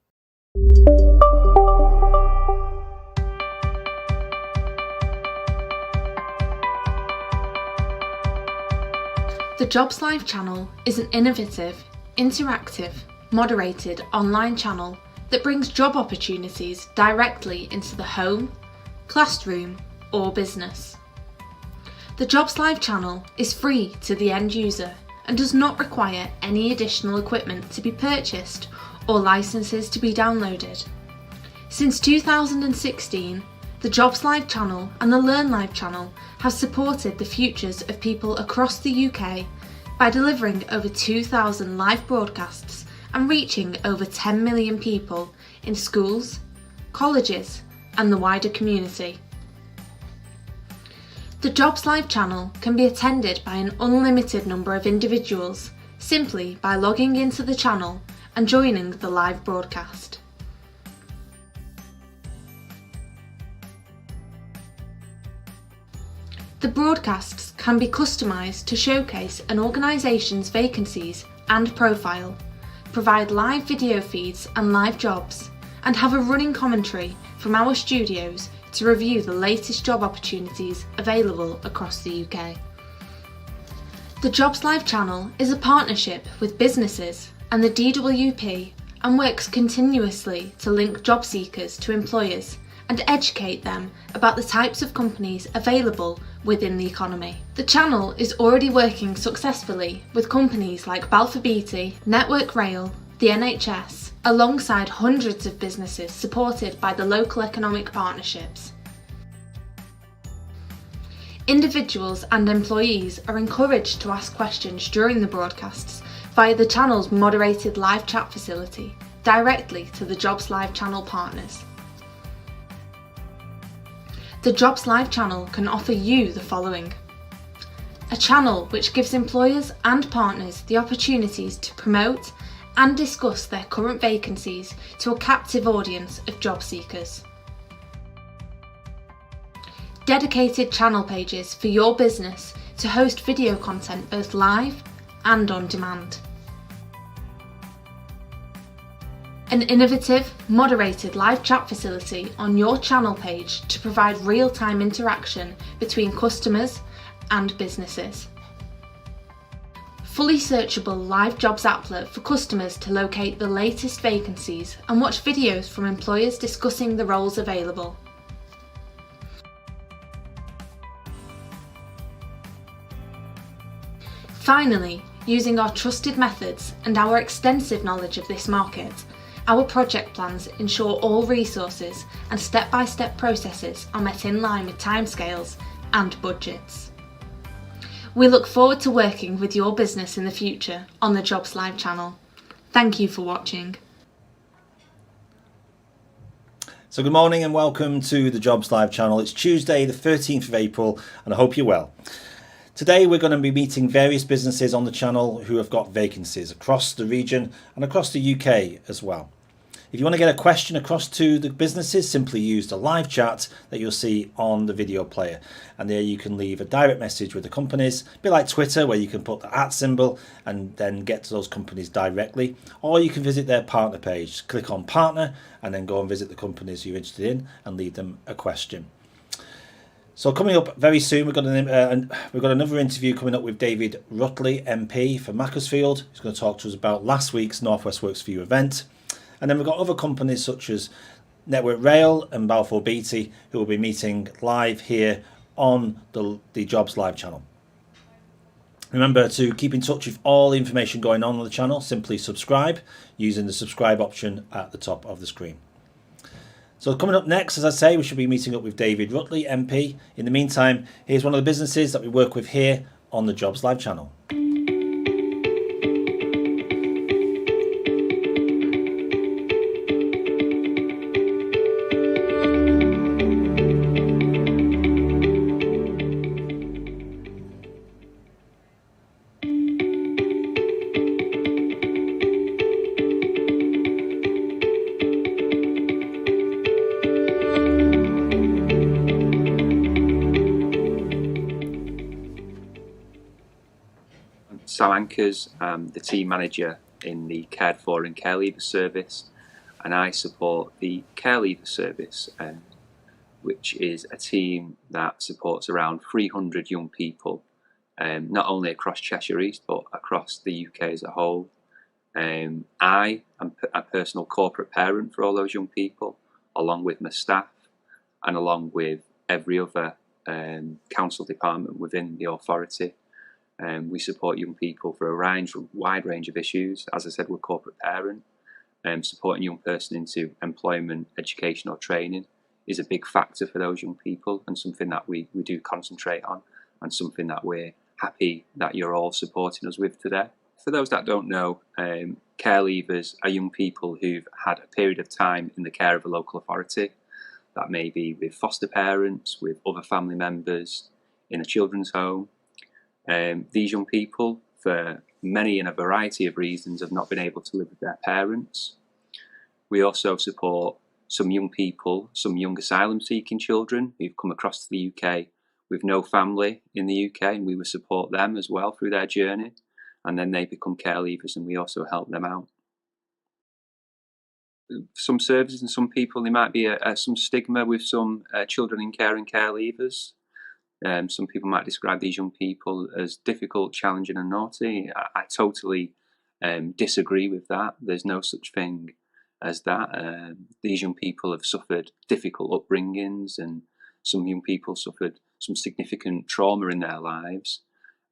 The Jobs Live channel is an innovative, interactive, moderated online channel that brings job opportunities directly into the home, classroom, or business. The Jobs Live channel is free to the end user and does not require any additional equipment to be purchased or licenses to be downloaded. Since 2016, the Jobs Live channel and the Learn Live channel have supported the futures of people across the UK by delivering over 2,000 live broadcasts and reaching over 10 million people in schools, colleges, and the wider community. The Jobs Live channel can be attended by an unlimited number of individuals simply by logging into the channel and joining the live broadcast. The broadcasts can be customised to showcase an organisation's vacancies and profile, provide live video feeds and live jobs, and have a running commentary from our studios to review the latest job opportunities available across the UK. The Jobs Live channel is a partnership with businesses and the DWP and works continuously to link job seekers to employers and educate them about the types of companies available within the economy. The channel is already working successfully with companies like Balfour Beatty, Network Rail, the NHS, alongside hundreds of businesses supported by the local economic partnerships. Individuals and employees are encouraged to ask questions during the broadcasts via the channel's moderated live chat facility directly to the Jobs Live channel partners. The Jobs Live channel can offer you the following: a channel which gives employers and partners the opportunities to promote and discuss their current vacancies to a captive audience of job seekers. Dedicated channel pages for your business to host video content both live and on demand. An innovative, moderated live chat facility on your channel page to provide real-time interaction between customers and businesses. Fully searchable live jobs applet for customers to locate the latest vacancies and watch videos from employers discussing the roles available. Finally, using our trusted methods and our extensive knowledge of this market, our project plans ensure all resources and step-by-step processes are met in line with timescales and budgets. We look forward to working with your business in the future on the Jobs Live channel. Thank you for watching.
So good morning and welcome to the Jobs Live channel. It's Tuesday the 13th of April and I hope you're well. Today we're going to be meeting various businesses on the channel who have got vacancies across the region and across the UK as well. If you want to get a question across to the businesses, simply use the live chat that you'll see on the video player. And there you can leave a direct message with the companies, a bit like Twitter where you can put the @ symbol and then get to those companies directly. Or you can visit their partner page, click on partner and then go and visit the companies you're interested in and leave them a question. So coming up very soon, we've got another interview coming up with David Rutley, MP for Macclesfield. He's going to talk to us about last week's North West Works for You event. And then we've got other companies such as Network Rail and Balfour Beatty who will be meeting live here on the Jobs Live channel. Remember to keep in touch with all the information going on the channel. Simply subscribe using the subscribe option at the top of the screen. So coming up next, as I say, we should be meeting up with David Rutley, MP. In the meantime, here's one of the businesses that we work with here on the Jobs Live channel.
Sam Ankers, the team manager in the Cared For and Care Leaver service, and I support the Care Leaver service, which is a team that supports around 300 young people, not only across Cheshire East but across the UK as a whole. I am a personal corporate parent for all those young people, along with my staff and along with every other council department within the authority. We support young people for a wide range of issues. As I said, we're a corporate parent. Supporting a young person into employment, education or training is a big factor for those young people and something that we do concentrate on and something that we're happy that you're all supporting us with today. For those that don't know, care leavers are young people who've had a period of time in the care of a local authority. That may be with foster parents, with other family members, in a children's home. These young people, for many and a variety of reasons, have not been able to live with their parents. We also support some young people, some young asylum seeking children who've come across to the UK with no family in the UK, and we will support them as well through their journey, and then they become care leavers and we also help them out. Some services and some people, there might be some stigma with some children in care and care leavers. Some people might describe these young people as difficult, challenging and naughty. I totally disagree with that. There's no such thing as that. These young people have suffered difficult upbringings and some young people suffered some significant trauma in their lives.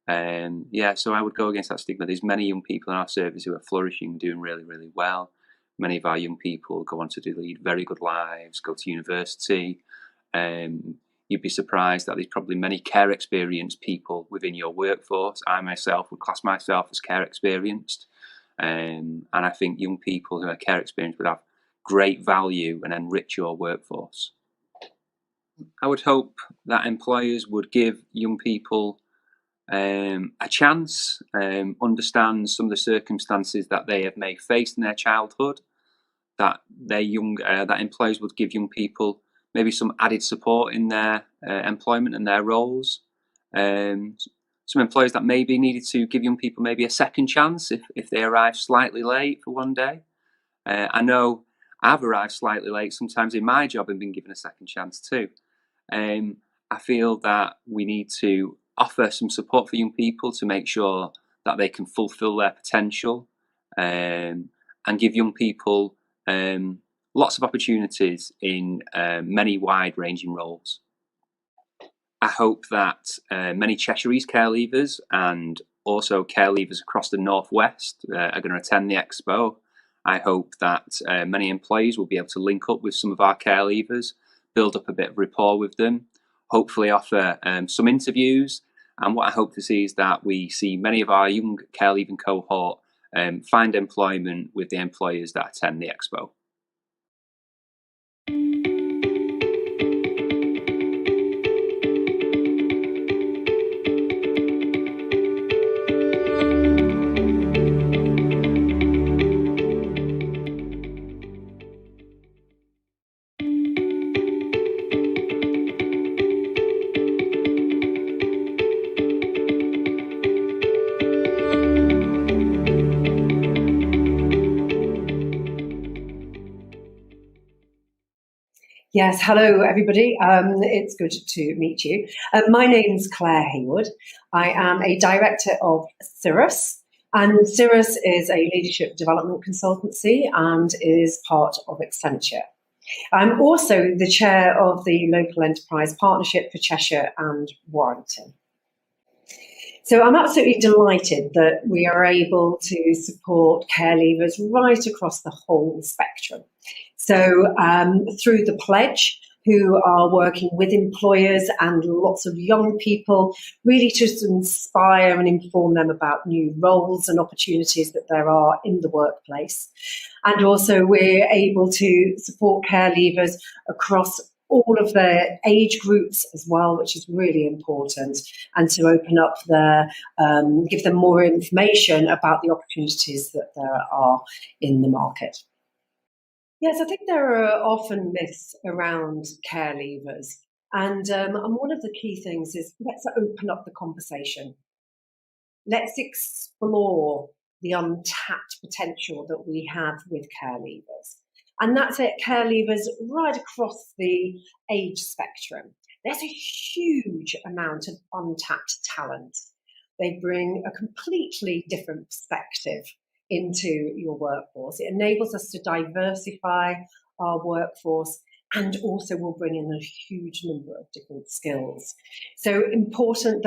So I would go against that stigma. There's many young people in our service who are flourishing, doing really, really well. Many of our young people go on to lead very good lives, go to university. You'd be surprised that there's probably many care experienced people within your workforce. I myself would class myself as care experienced. And I think young people who are care experienced would have great value and enrich your workforce. I would hope that employers would give young people a chance, understand some of the circumstances that they have may faced in their childhood, that that employers would give young people maybe some added support in their employment and their roles. Some employers that maybe needed to give young people maybe a second chance if they arrive slightly late for one day. I know I've arrived slightly late sometimes in my job and been given a second chance too. I feel that we need to offer some support for young people to make sure that they can fulfill their potential, and give young people lots of opportunities in many wide-ranging roles. I hope that many Cheshire East care leavers and also care leavers across the Northwest are going to attend the expo. I hope that many employees will be able to link up with some of our care leavers, build up a bit of rapport with them, hopefully offer some interviews. And what I hope to see is that we see many of our young care leaving cohort find employment with the employers that attend the expo.
Yes, hello everybody. It's good to meet you. My name's Claire Haywood. I am a director of Cirrus, and Cirrus is a leadership development consultancy and is part of Accenture. I'm also the chair of the Local Enterprise Partnership for Cheshire and Warrington. So I'm absolutely delighted that we are able to support care leavers right across the whole spectrum. So through the Pledge, who are working with employers and lots of young people, really to inspire and inform them about new roles and opportunities that there are in the workplace. And also we're able to support care leavers across all of their age groups as well, which is really important, and to open up their, give them more information about the opportunities that there are in the market. Yes, I think there are often myths around care leavers, and one of the key things is let's open up the conversation. Let's explore the untapped potential that we have with care leavers. And that's it, care leavers right across the age spectrum. There's a huge amount of untapped talent. They bring a completely different perspective into your workforce. It enables us to diversify our workforce and also will bring in a huge number of different skills. So important